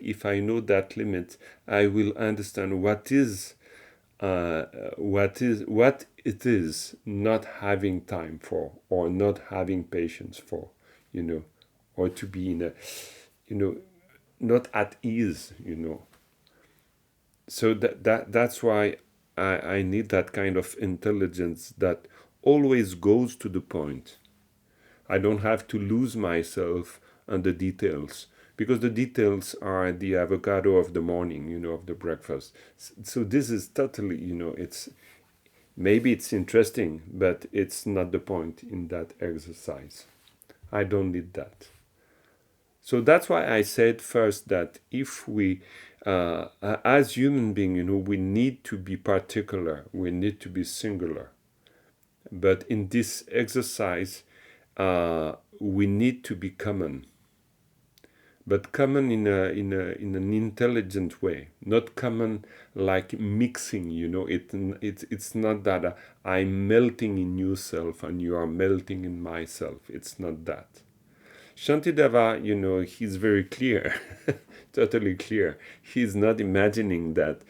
limit, I will understand what it is not having time for, or not having patience for, or to be in a, not at ease, So that's why I need that kind of intelligence that always goes to the point. I don't have to lose myself on the details, because the details are the avocado of the morning, of the breakfast. So this is totally, maybe it's interesting, but it's not the point in that exercise. I don't need that. So that's why I said first that if we, as human beings, we need to be particular, we need to be singular. But in this exercise, we need to be common, but common in an intelligent way, not common like mixing. It's not that I'm melting in yourself and you are melting in myself. It's not that. Shantideva, he's very clear, totally clear. He's not imagining that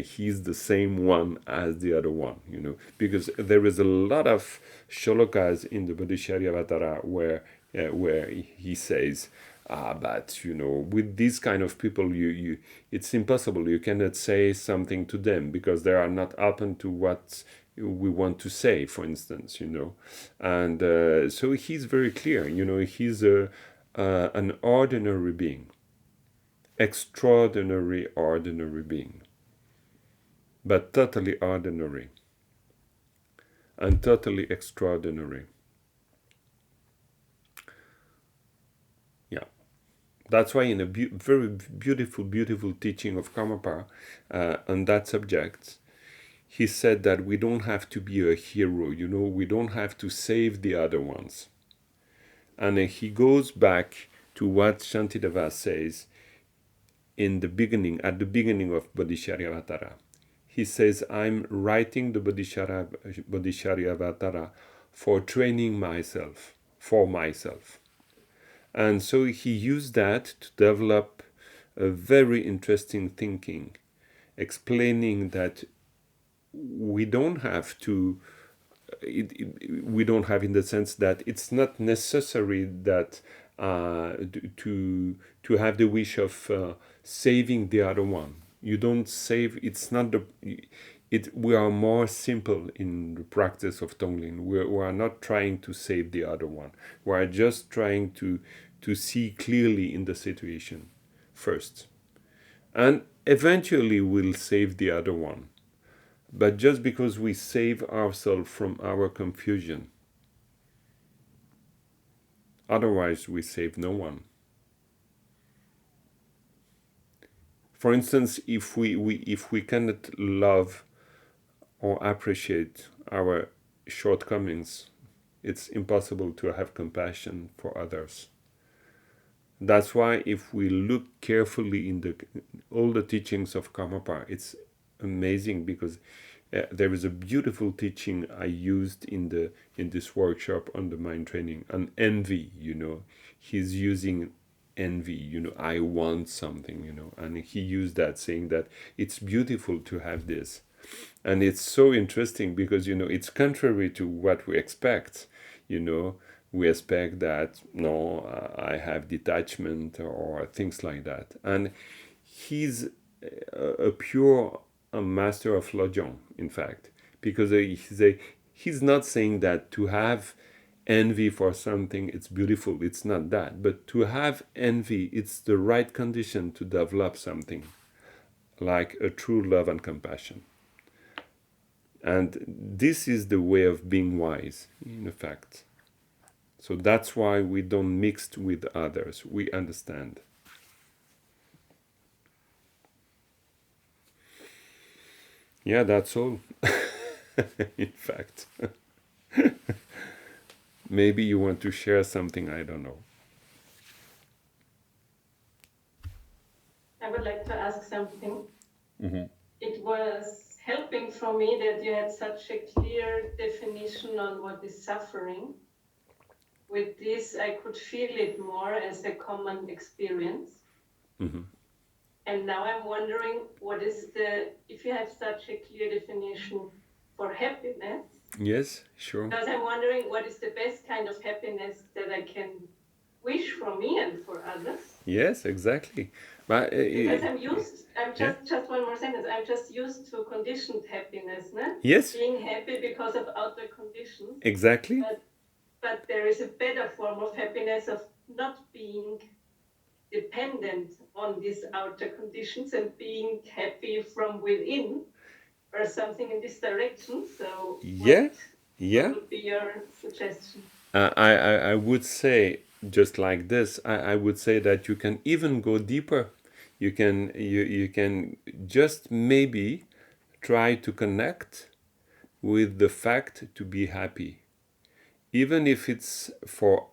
he's the same one as the other one, because there is a lot of shlokas in the Bodhisattva where he says, but with these kind of people, it's impossible. You cannot say something to them because they are not open to what we want to say, for instance, and so he's very clear. He's an ordinary being, extraordinary ordinary being, but totally ordinary and totally extraordinary. Yeah, that's why in a very beautiful teaching of Karmapa on that subject, he said that we don't have to be a hero, we don't have to save the other ones. And he goes back to what Shantideva says at the beginning of Bodhisattva. He says, I'm writing the Bodhisattva for training myself, for myself. And so he used that to develop a very interesting thinking, explaining that we don't have to, we don't have, in the sense that it's not necessary that to have the wish of saving the other one. You don't save. It's not the. We are more simple in the practice of Tonglen. We are not trying to save the other one. We are just trying to see clearly in the situation first, and eventually we'll save the other one. But just because we save ourselves from our confusion, otherwise we save no one. For instance, if we cannot love or appreciate our shortcomings, it's impossible to have compassion for others. That's why if we look carefully in all the teachings of Karmapa, it's amazing, because there is a beautiful teaching I used in this workshop on the mind training on envy. He's using envy. I want something. And he used that, saying that it's beautiful to have this, and it's so interesting because it's contrary to what we expect. We expect that I have detachment or things like that, and he's a pure master of Lojong, in fact, because he's not saying that to have envy for something it's beautiful. It's not that, but to have envy, it's the right condition to develop something like a true love and compassion. And this is the way of being wise, in fact. So that's why we don't mix with others. We understand. Yeah, that's all. In fact. Maybe you want to share something, I don't know. I would like to ask something. Mm-hmm. It was helping for me that you had such a clear definition on what is suffering. With this, I could feel it more as a common experience. Mm-hmm. And now I'm wondering, if you have such a clear definition for happiness? Yes, sure. Because I'm wondering, what is the best kind of happiness that I can wish for me and for others? Yes, exactly. But because just one more sentence. I'm just used to conditioned happiness, no? Yes. Being happy because of outer conditions. Exactly. But there is a better form of happiness of not being dependent on these outer conditions and being happy from within, or something in this direction. So what would be your suggestion? I would say, just like this, I would say that you can even go deeper. You can just maybe try to connect with the fact to be happy, even if it's for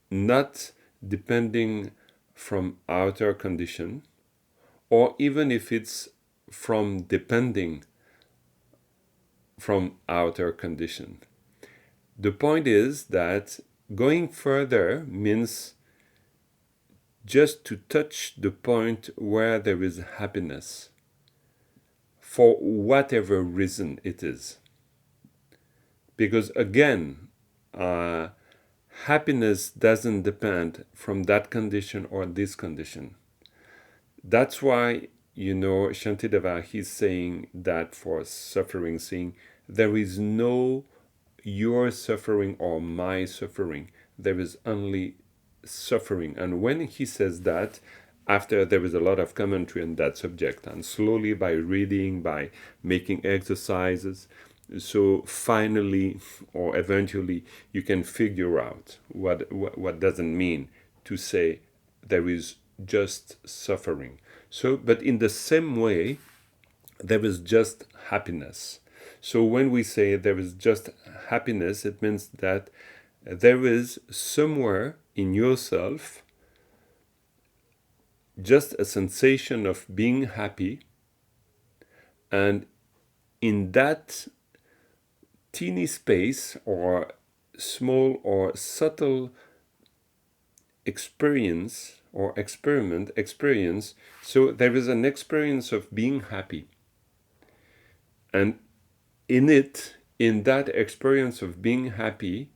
not depending from outer condition, or even if it's from depending from outer condition. The point is that going further means just to touch the point where there is happiness, for whatever reason it is. Because again, happiness doesn't depend from that condition or this condition. That's why, Shantideva, he's saying that for suffering, saying, there is no your suffering or my suffering. There is only suffering. And when he says that, after there is a lot of commentary on that subject, and slowly by reading, by making exercises, so finally or eventually you can figure out what does it mean to say there is just suffering. So, but in the same way, there is just happiness. So when we say there is just happiness, it means that there is somewhere in yourself just a sensation of being happy, and in that teeny space or small or subtle experience or experience, so there is an experience of being happy. And in that experience of being happy,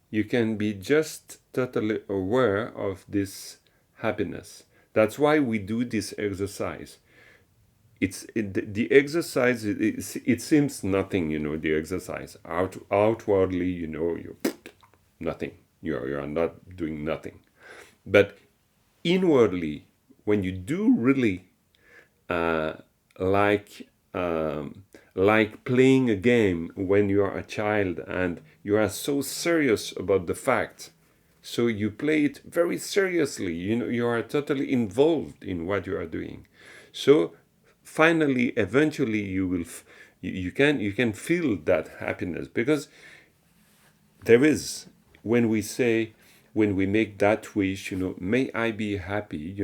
you can be just totally aware of this happiness. That's why we do this exercise. The exercise, it seems nothing, the exercise. Outwardly, you're nothing. You're not doing nothing. But inwardly, when you do really uh, like like playing a game when you are a child and you are so serious about the fact, so you play it very seriously, you are totally involved in what you are doing. So finally, eventually, you can feel that happiness, because there is, when we make that wish, may I be happy,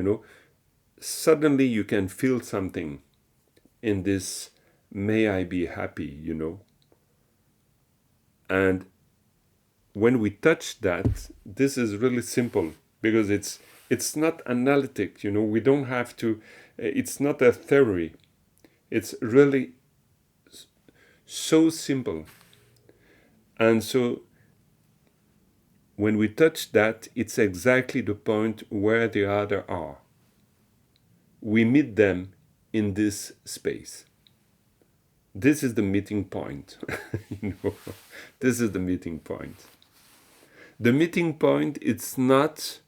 suddenly you can feel something in this may I be happy. And when we touch that, this is really simple, because it's not analytic, we don't have to, it's not a theory. It's really so simple. And so when we touch that, it's exactly the point where the other are. We meet them in this space. This is the meeting point. This is the meeting point. The meeting point, it's not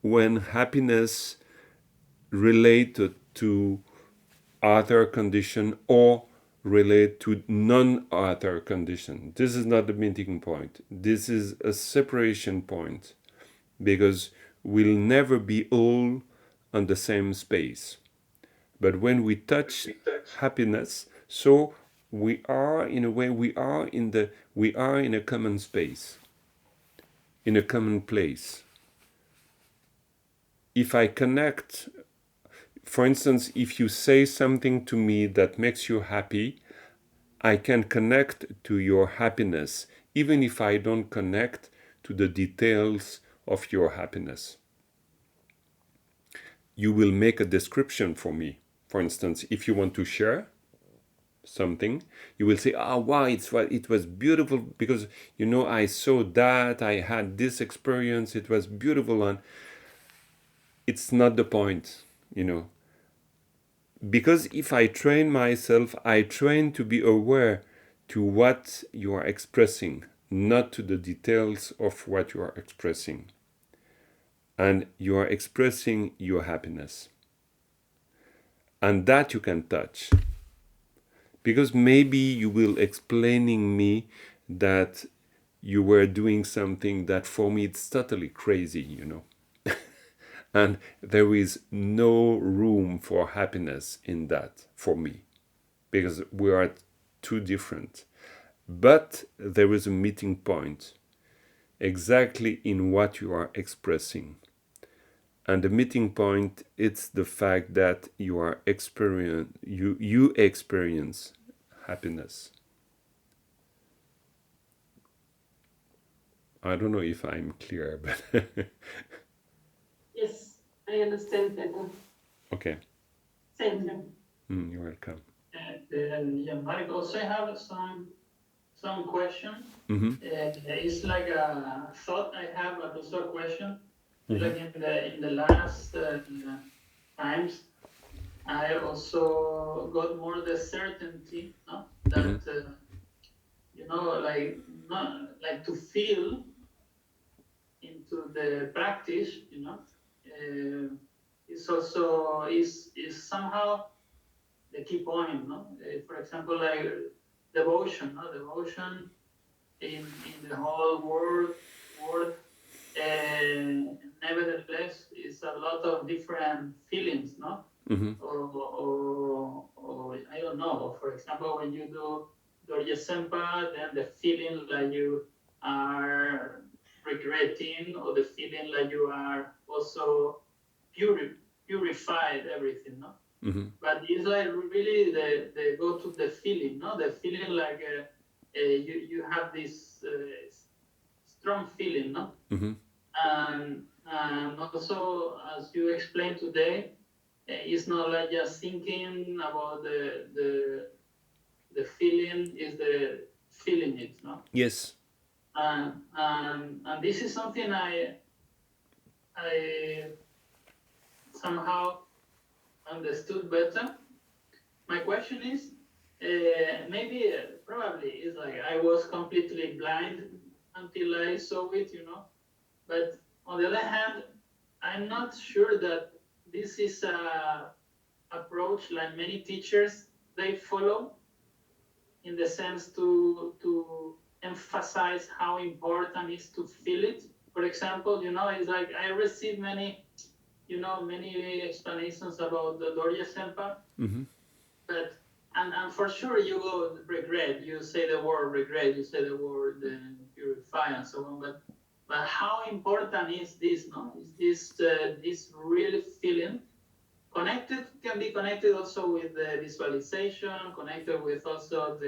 when happiness related to other condition or relate to non-other condition. This is not the meeting point. This is a separation point, because we'll never be all on the same space. But when we touch happiness, so we are, in a way, we are in a common space, in a common place. If I connect, for instance, if you say something to me that makes you happy, I can connect to your happiness, even if I don't connect to the details of your happiness. You will make a description for me. For instance, if you want to share something, you will say, wow, it was beautiful, because I saw that, I had this experience, it was beautiful. And it's not the point, because if I train myself, I train to be aware to what you are expressing, not to the details of what you are expressing. And you are expressing your happiness, and that you can touch. Because maybe you will explaining me that you were doing something that for me it's totally crazy, and there is no room for happiness in that for me, because we are too different. But there is a meeting point exactly in what you are expressing. And the meeting point, it's the fact that you experience happiness. I don't know if I'm clear, but Yes, I understand better. okay. Thank you. You're welcome. Mark, also I have some question. Mm-hmm. It's like a thought I have, but also a question. Mm-hmm. Like in the last times, I also got more the certainty, no? That like not like to feel into the practice, is also is somehow the key point, no? For example, like devotion, no? Devotion in the whole world, nevertheless, is a lot of different feelings, no? Mm-hmm. Or I don't know. For example, when you do Dorje Sempa, then the feeling like you are regretting, or the feeling like you are also purified everything, no? Mm-hmm. But it's like really the go to the feeling, no? The feeling like you have this strong feeling, no? Mm-hmm. And also, as you explained today, it's not like just thinking about the feeling, is the feeling it, no? Yes. And this is something I somehow understood better. My question is, maybe probably it's like I was completely blind until I saw it, But on the other hand, I'm not sure that this is a approach like many teachers they follow, in the sense to emphasize how important it is to feel it. For example, it's like I received many explanations about the Dorje Sempa, Mm-hmm. but and for sure you go regret. You say the word regret. You say the word purify and so on. But how important is this? No, is this real feeling connected? Can be connected also with the visualization. Connected with also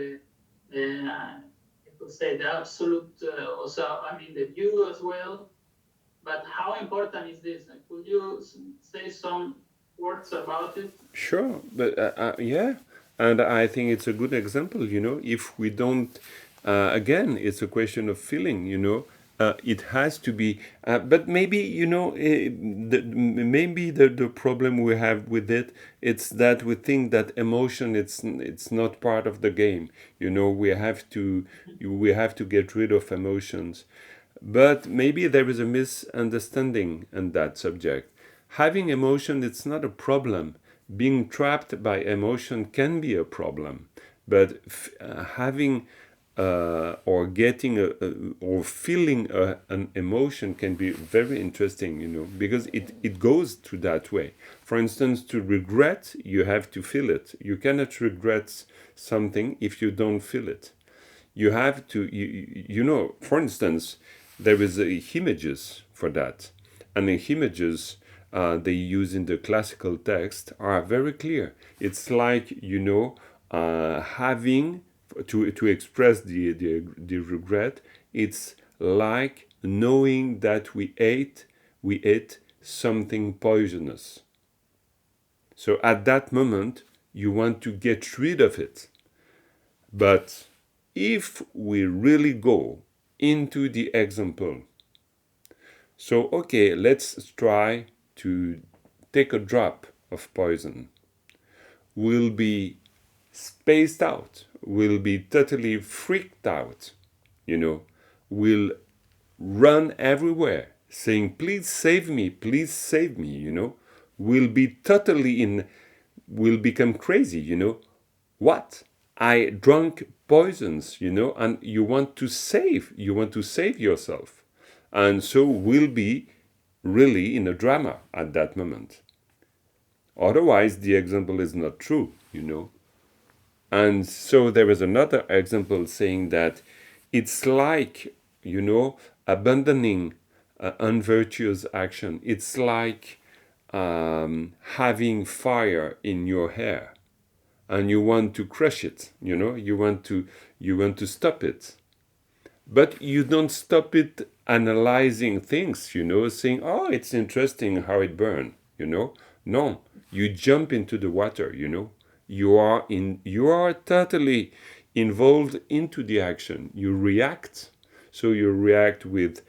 I could say the absolute. Also, I mean the view as well. But how important is this? Could you say some words about it? Sure, but yeah, and I think it's a good example. If we don't, again, it's a question of feeling. It has to be. But maybe maybe the problem we have with it's that we think that emotion it's not part of the game. We have to get rid of emotions. But maybe there is a misunderstanding on that subject. Having emotion, it's not a problem. Being trapped by emotion can be a problem. But having or getting or feeling an emotion can be very interesting, because it goes through that way. For instance, to regret, you have to feel it. You cannot regret something if you don't feel it. You have to, for instance, there is images for that. And the images they use in the classical text are very clear. It's like, having, to express the regret, it's like knowing that we ate something poisonous. So at that moment, you want to get rid of it. But if we really go into the example, so okay, let's try to take a drop of poison. We'll be spaced out, we'll be totally freaked out, we'll run everywhere saying, please save me, we'll be we'll become crazy, what? I drank poisons, and you want to save yourself. And so we'll be really in a drama at that moment. Otherwise, the example is not true, And so there is another example saying that it's like, abandoning unvirtuous action. It's like having fire in your hair, and you want to crush it. You want to stop it, but you don't stop it analyzing things. Saying, "Oh, it's interesting how it burned." No, you jump into the water. You are totally involved into the action. You react. So you react with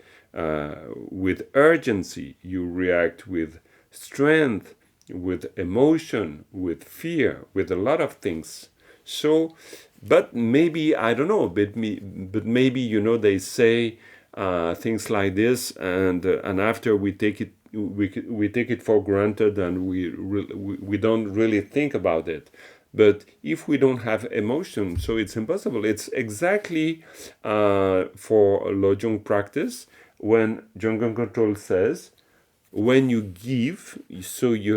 urgency. You react with strength, with emotion, with fear, with a lot of things. So, but maybe I don't know. But maybe they say things like this, and after we take it, we take it for granted, and we don't really think about it. But if we don't have emotion, so it's impossible. It's exactly for Lojong practice when Jungle Control says, when you give, so you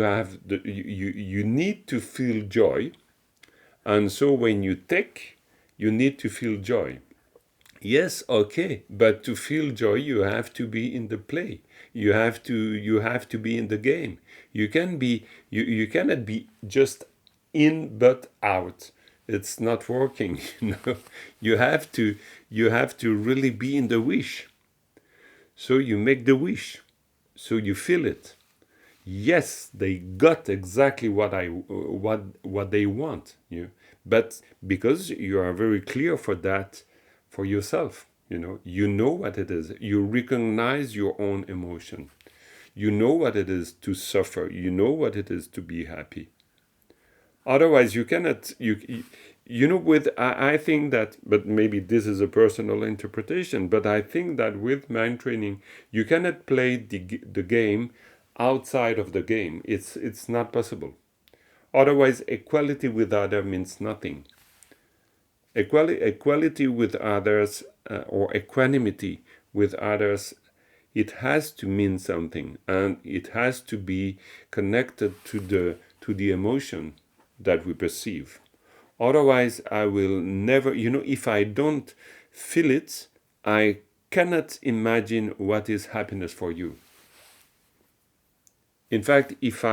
need to feel joy, and so when you take, you need to feel joy. Yes, okay, but to feel joy, you have to be in the play. You have to be in the game. You cannot be just in but out. It's not working. You have to really be in the wish. So you make the wish. So you feel it. Yes, they got exactly what they want. But because you are very clear for that for yourself, you know what it is. You recognize your own emotion. You know what it is to suffer. You know what it is to be happy. Otherwise, you cannot. With I think that, but maybe this is a personal interpretation. But I think that with mind training, you cannot play the game outside of the game. It's not possible. Otherwise, equality with others means nothing. Equality with others, or equanimity with others, it has to mean something, and it has to be connected to the emotion that we perceive. Otherwise, I will never, if I don't feel it, I cannot imagine what is happiness for you. In fact, if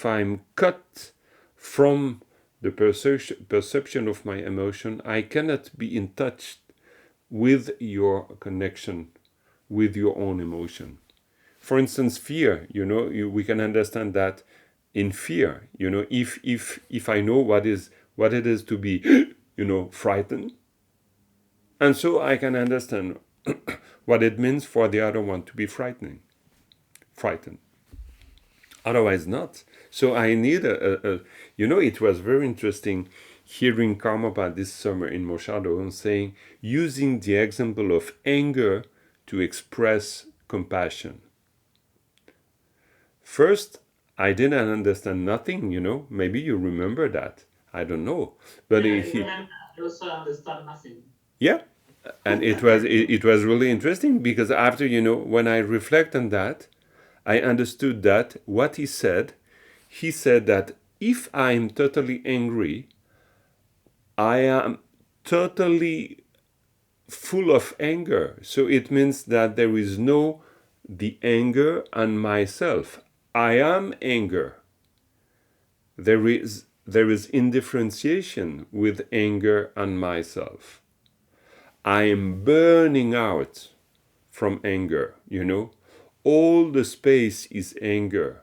I'm cut from the perception of my emotion, I cannot be in touch with your connection with your own emotion. For instance, fear. We can understand that in fear. If I know what it is to be, frightened, and so I can understand what it means for the other one to be frightened. Otherwise, not. So I need it was very interesting hearing Karmapa this summer in Moshado saying, using the example of anger to express compassion. First, I didn't understand nothing, Maybe you remember that. I don't know. But I also understand nothing. yeah. And it was really interesting because after, when I reflect on that, I understood that what he said that if I'm totally angry, I am totally full of anger. So it means that there is no the anger and myself. I am anger. There is indifferentiation with anger and myself. I am burning out from anger, All the space is anger.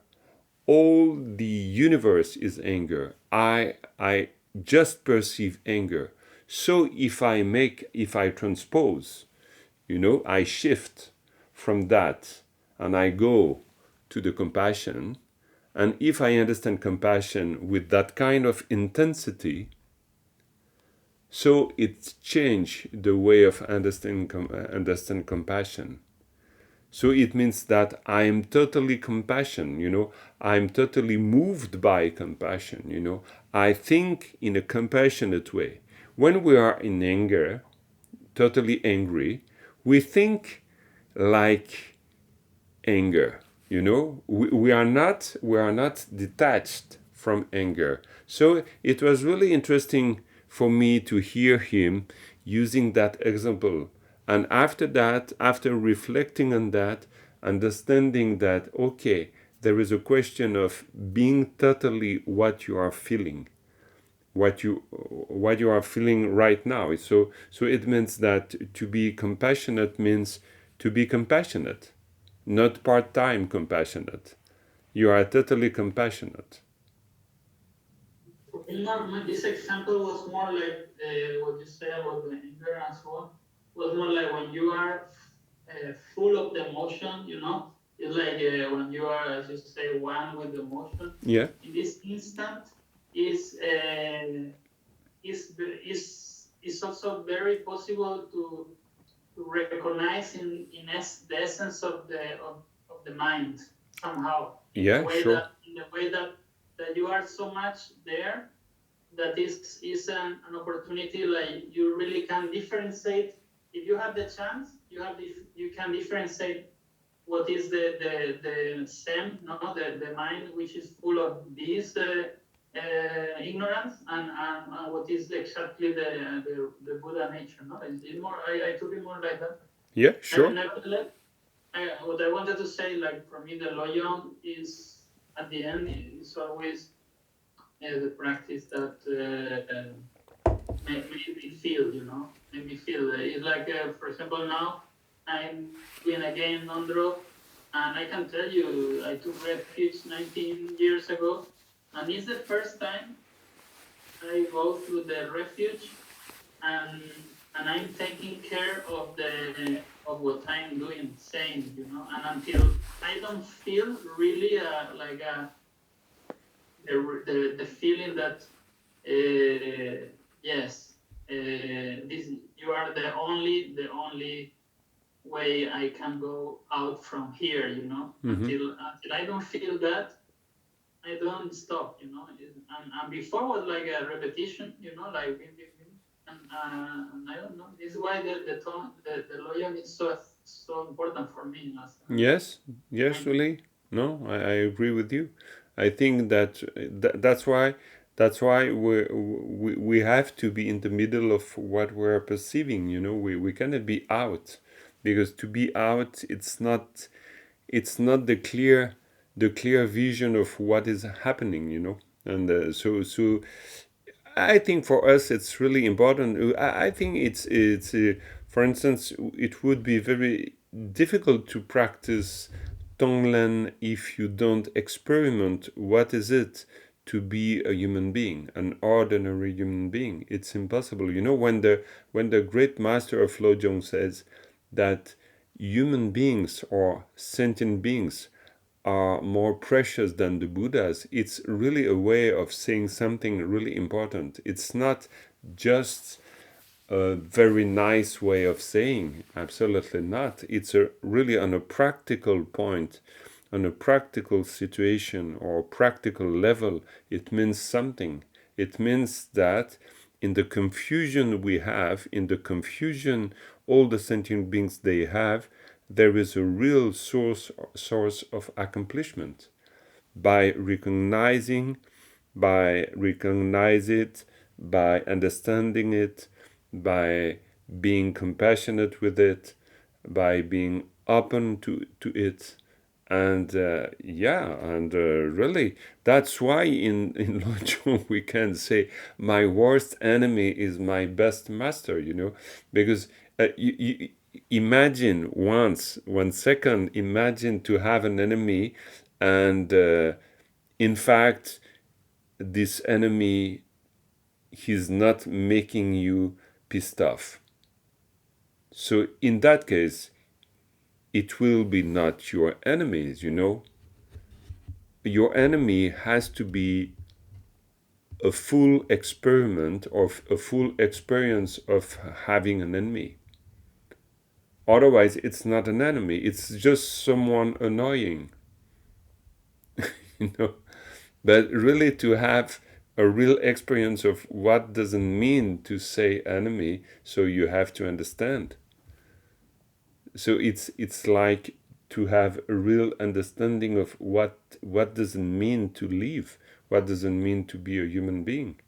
All the universe is anger. I just perceive anger. So if I transpose, I shift from that and I go to the compassion. And if I understand compassion with that kind of intensity, so it change the way of understand compassion. So it means that I'm totally compassion, I'm totally moved by compassion, I think in a compassionate way. When we are in anger, totally angry, we think like anger, we are not detached from anger. So it was really interesting for me to hear him using that example. And after that, after reflecting on that, understanding that, okay, there is a question of being totally what you are feeling, what you are feeling right now. So it means that to be compassionate means to be compassionate, not part-time compassionate. You are totally compassionate. This example was more like what you say about the anger and so on. Was more like when you are full of the emotion, It's like when you are, as you say, one with the emotion. Yeah. In this instant, is is also very possible to recognize in the essence of the mind somehow, in Yeah, the way sure. that you are so much there that is an opportunity, like you really can differentiate. If you have the chance, you can differentiate what is the same, no, the mind which is full of this ignorance, and what is exactly the Buddha nature, no? It's more, I took it more like that. Yeah, sure. Nevertheless, what I wanted to say, like for me, the Lojong is at the end is always the practice that made me feel, made me feel. It's like, for example, now I'm doing again non-drop, and I can tell you, I took refuge 19 years ago, and it's the first time I go through the refuge, and I'm taking care of what I'm doing, saying, and until I don't feel really like the feeling that yes, this you are the only way I can go out from here, until I don't feel that, I don't stop, and before was like a repetition, like and I don't know. This is why the tone, the loyal is so important for me. Yes, yes, really. No, I agree with you. I think that that's why we have to be in the middle of what we're perceiving. We cannot be out, because to be out, it's not the clear vision of what is happening. And so I think for us it's really important. I think it's for instance, it would be very difficult to practice Tonglen if you don't experiment what is it to be a human being, an ordinary human being. It's impossible. When the great master of Lojong says that human beings or sentient beings are more precious than the Buddhas, it's really a way of saying something really important. It's not just a very nice way of saying, absolutely not. It's really on a practical point, on a practical situation or practical level, it means something. It means that in the confusion we have, in the confusion all the sentient beings they have, there is a real source of accomplishment. By recognize it, by understanding it, by being compassionate with it, by being open to it. And really, that's why in Lojong we can say my worst enemy is my best master, because you imagine once, 1 second, imagine to have an enemy, and in fact, this enemy, he's not making you pissed off. So in that case, it will be not your enemies, Your enemy has to be a full experiment of a full experience of having an enemy. Otherwise, it's not an enemy. It's just someone annoying, you know. But really, to have a real experience of what does it mean to say enemy, so you have to understand. So it's like to have a real understanding of what does it mean to live, what does it mean to be a human being,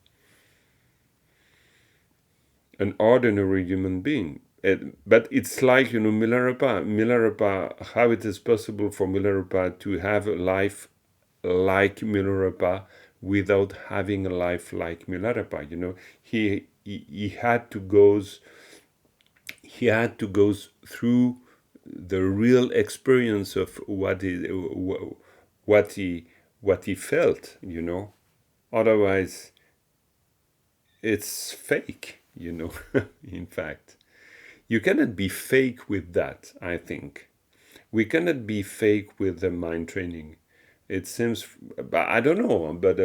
an ordinary human being. But it's like, Milarepa, how it is possible for Milarepa to have a life like Milarepa without having a life like Milarepa. He had to go through the real experience of what he felt. Otherwise, it's fake. In fact, you cannot be fake with that. I think we cannot be fake with the mind training. It seems, I don't know, but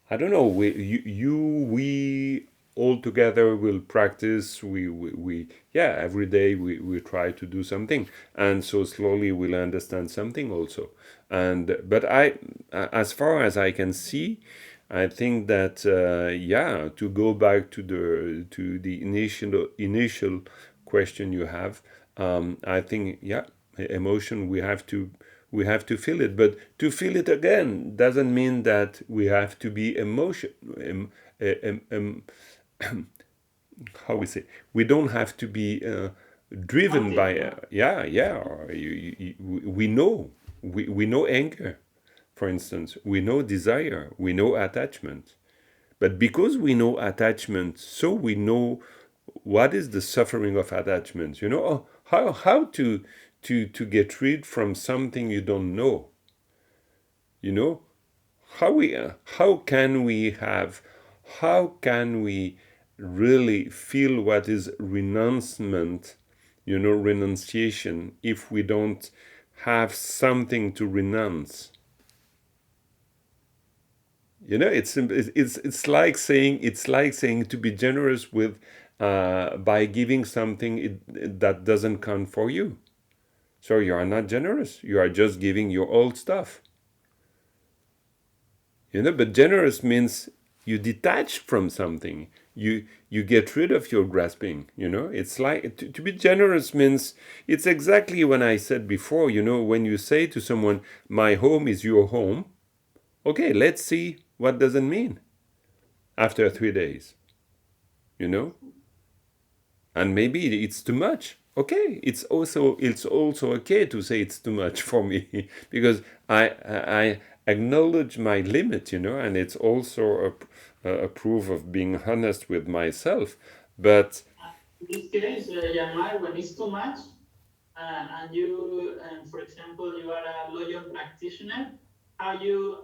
I don't know. We all together will practice. We yeah, every day we try to do something, and so slowly we'll understand something also. And but as far as I can see, I think that yeah, to go back to the initial question you have, I think yeah, emotion we have to feel it, but to feel it again doesn't mean that we have to be emotion. Um, um, how we say, we don't have to be driven by yeah, or we know anger, for instance, we know desire, we know attachment. But because we know attachment, so we know what is the suffering of attachment. How to get rid from something you don't know. You know how can we really feel what is renouncement, renunciation, if we don't have something to renounce? It's like saying to be generous with by giving something that doesn't count for you. So you are not generous. You are just giving your old stuff. But generous means you detach from something. You get rid of your grasping. It's like to be generous means it's exactly when I said before. When you say to someone, "My home is your home," okay, let's see what does it mean after 3 days. And maybe it's too much. Okay, it's also okay to say it's too much for me because I acknowledge my limit, and it's also a proof of being honest with myself. But In this case, Jean-Marc, when it's too much, for example, you are a Lojong practitioner, how you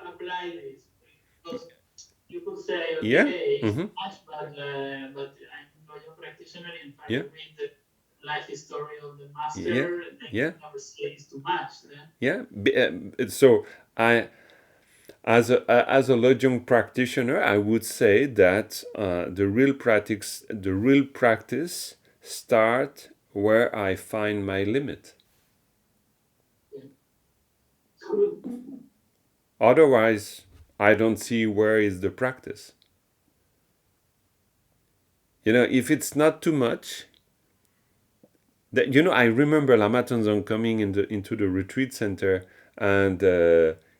apply this? Because you could say, yeah, okay, it's too much, but I'm a Lojong practitioner, and if I yeah, read the life story of the yeah, master, then yeah, you never say it's too much. yeah. So I, as a Lojong practitioner, I would say that the real practice start where I find my limit. Otherwise, I don't see where is the practice. If it's not too much, I remember Lama Tenzong coming into the retreat center, and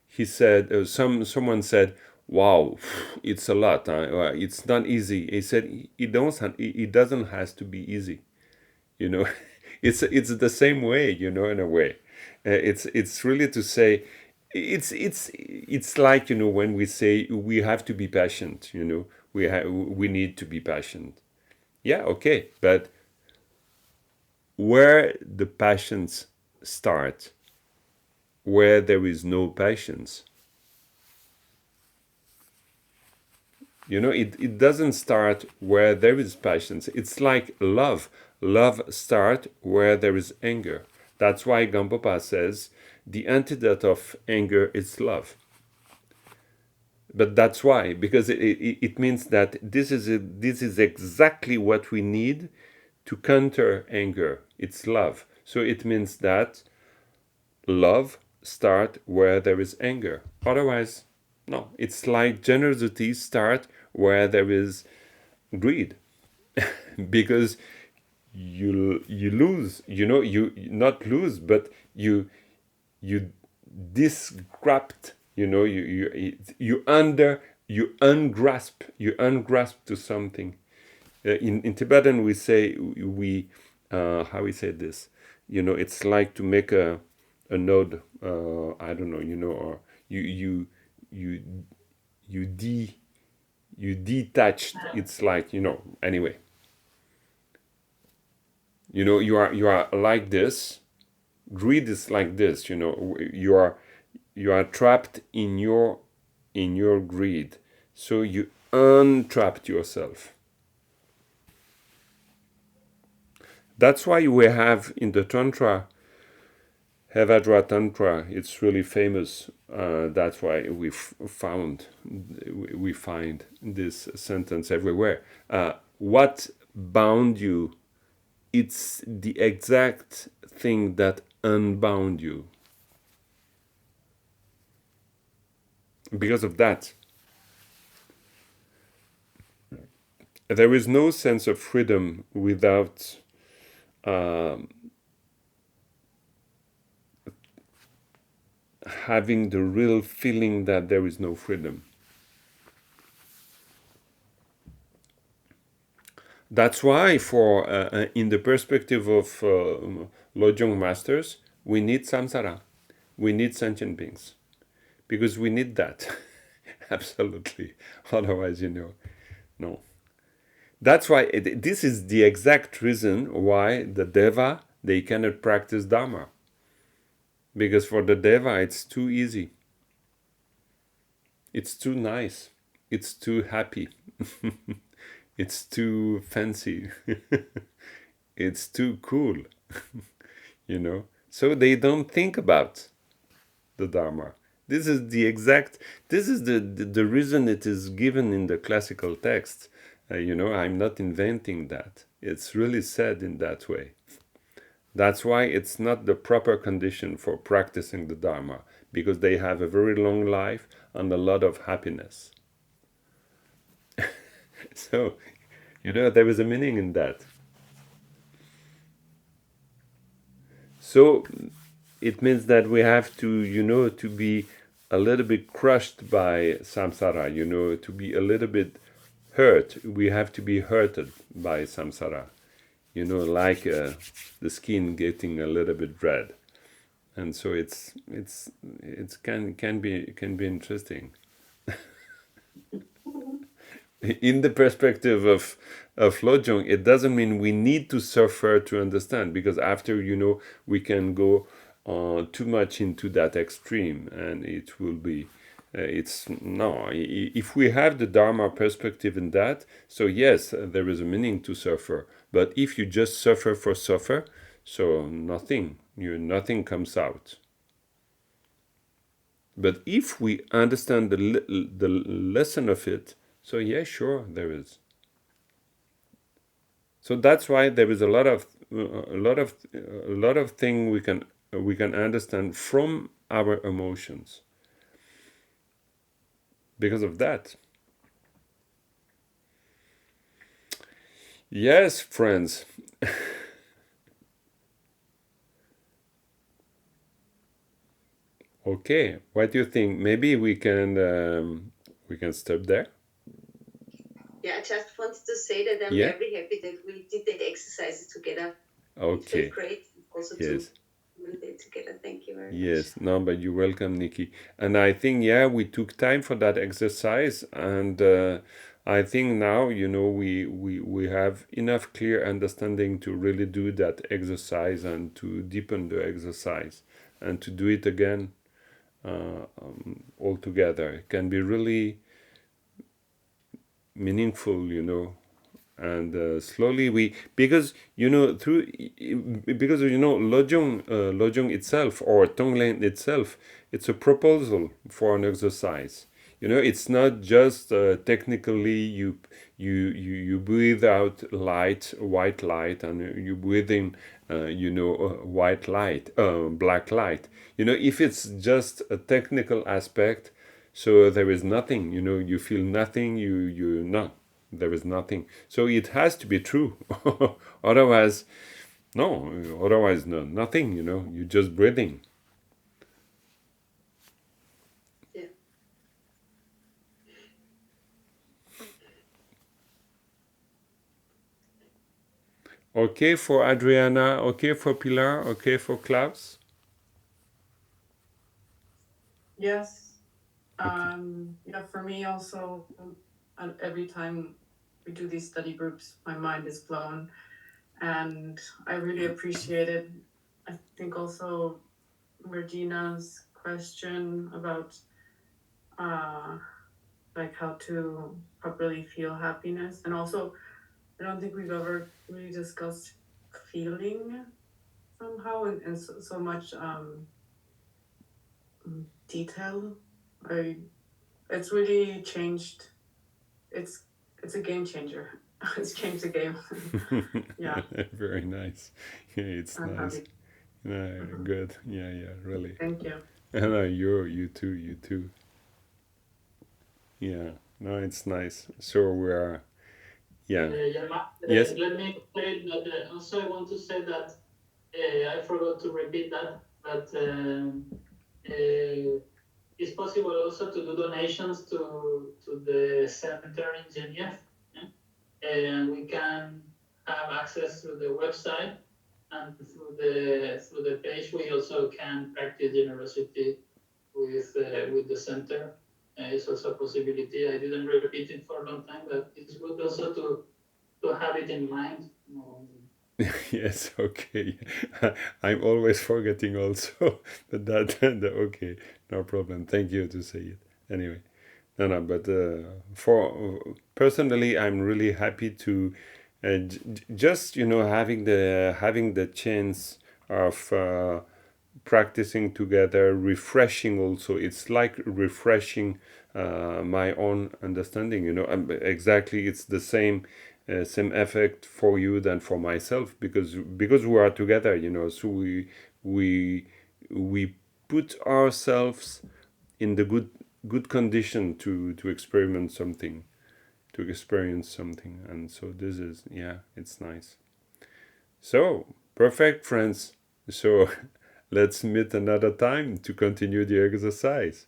he said, someone said, "Wow, it's a lot. It's not easy." He said, "It doesn't has to be easy." You know, it's the same way. In a way, it's really to say, it's like when we say we have to be patient. We need to be patient. Yeah, okay, but where the passions start, where there is no patience, it doesn't start where there is patience. It's like love start where there is anger. That's why Gampopa says the antidote of anger is love. But that's why, because it means that this is exactly what we need to counter anger. It's love. So it means that love start where there is anger. Otherwise, no. It's like generosity start where there is greed, because you lose. You not lose, but you disgrasped. You ungrasp to something. In Tibetan we say we how we say this. It's like to make a node. I don't know. Or you you de you detached. It's like anyway. You are like this. Greed is like this. You are trapped in your greed. So you untrapped yourself. That's why we have in the Tantra Hevadra Tantra, it's really famous. That's why we find this sentence everywhere. What bound you? It's the exact thing that unbound you. Because of that, there is no sense of freedom without having the real feeling that there is no freedom. That's why, for in the perspective of Lojong masters, we need samsara, we need sentient beings, because we need that. Absolutely. Otherwise, no. That's why this is the exact reason why the deva, they cannot practice Dharma. Because for the deva, it's too easy. It's too nice. It's too happy. It's too fancy. It's too cool. So they don't think about the Dharma. This is the reason it is given in the classical text. I'm not inventing that. It's really said in that way. That's why it's not the proper condition for practicing the Dharma, because they have a very long life and a lot of happiness. So, there is a meaning in that. So, it means that we have to, to be a little bit crushed by samsara, to be a little bit hurt. We have to be hurted by samsara, like the skin getting a little bit red. And so it can be interesting. In the perspective of Lojong, it doesn't mean we need to suffer to understand, because after, we can go too much into that extreme, and it will be, if we have the Dharma perspective in that, so yes, there is a meaning to suffer. But if you just suffer for suffer, so nothing comes out. But if we understand the lesson of it, so yeah, sure, there is. So that's why there is a lot of things we can understand from our emotions. Because of that. Yes, friends. Okay, what do you think? Maybe we can stop there. Yeah, I just wanted to say that I'm very happy that we did that exercises together. Okay. It felt great also to meditate together. Thank you very much. Yes, no, but you're welcome, Nikki. And I think, we took time for that exercise, and I think now, we have enough clear understanding to really do that exercise and to deepen the exercise and to do it again all together. It can be really meaningful, and slowly because Lojong itself, or Tonglen itself, it's a proposal for an exercise. It's not just technically you breathe out white light, and you breathe in white light, black light. If it's just a technical aspect, so there is nothing. You feel nothing. There is nothing. So it has to be true. Otherwise, nothing. You're just breathing. Yeah. Okay for Adriana. Okay for Pilar. Okay for Klaus. Yes. Yeah, for me also, every time we do these study groups, my mind is blown, and I really appreciate it. I think also Regina's question about like how to properly feel happiness, and also I don't think we've ever really discussed feeling somehow in so much detail. It's really changed. It's a game changer. It's changed the game. Yeah. Very nice. Yeah, it's I'm nice. happy. Yeah, good. Yeah, really. Thank you. And you too. Yeah, no, it's nice. So we are, yeah. Jean-Marc, Yes. let me explain that. Also, I want to say that I forgot to repeat that, but it's possible also to do donations to the center in Genève, and we can have access through the website and through the page. We also can practice generosity with the center. It's also a possibility. I didn't repeat it for a long time, but it's good also to have it in mind. Yes, okay. I'm always forgetting also, but okay, no problem. Thank you to say it. Anyway, no, but for personally, I'm really happy to just having the chance of practicing together, refreshing also. It's like refreshing my own understanding. Exactly, it's the same effect for you than for myself because we are together. So we we put ourselves in the good condition to experience something, and so this is, yeah, it's nice. So perfect, friends. So let's meet another time to continue the exercise.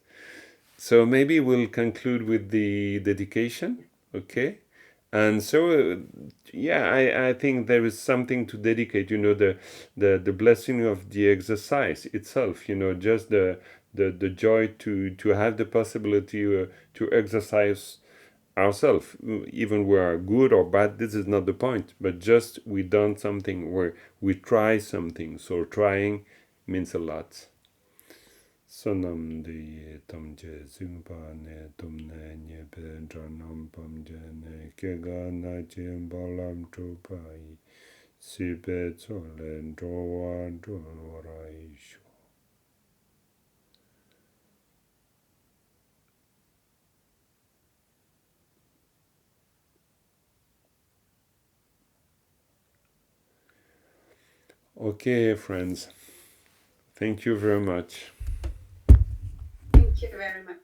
So maybe we'll conclude with the dedication, okay? And so, yeah, I think there is something to dedicate. The blessing of the exercise itself. Just the joy to have the possibility to exercise ourselves, even we are good or bad. This is not the point, but just we done something where we try something. So trying means a lot. Sonam de tamje zingpa ne tumne nye pe janam pamje ne kega na jem balam chupai sipe cholen jowa jolora isho. Okay, friends. Thank you very much. Thank you very much.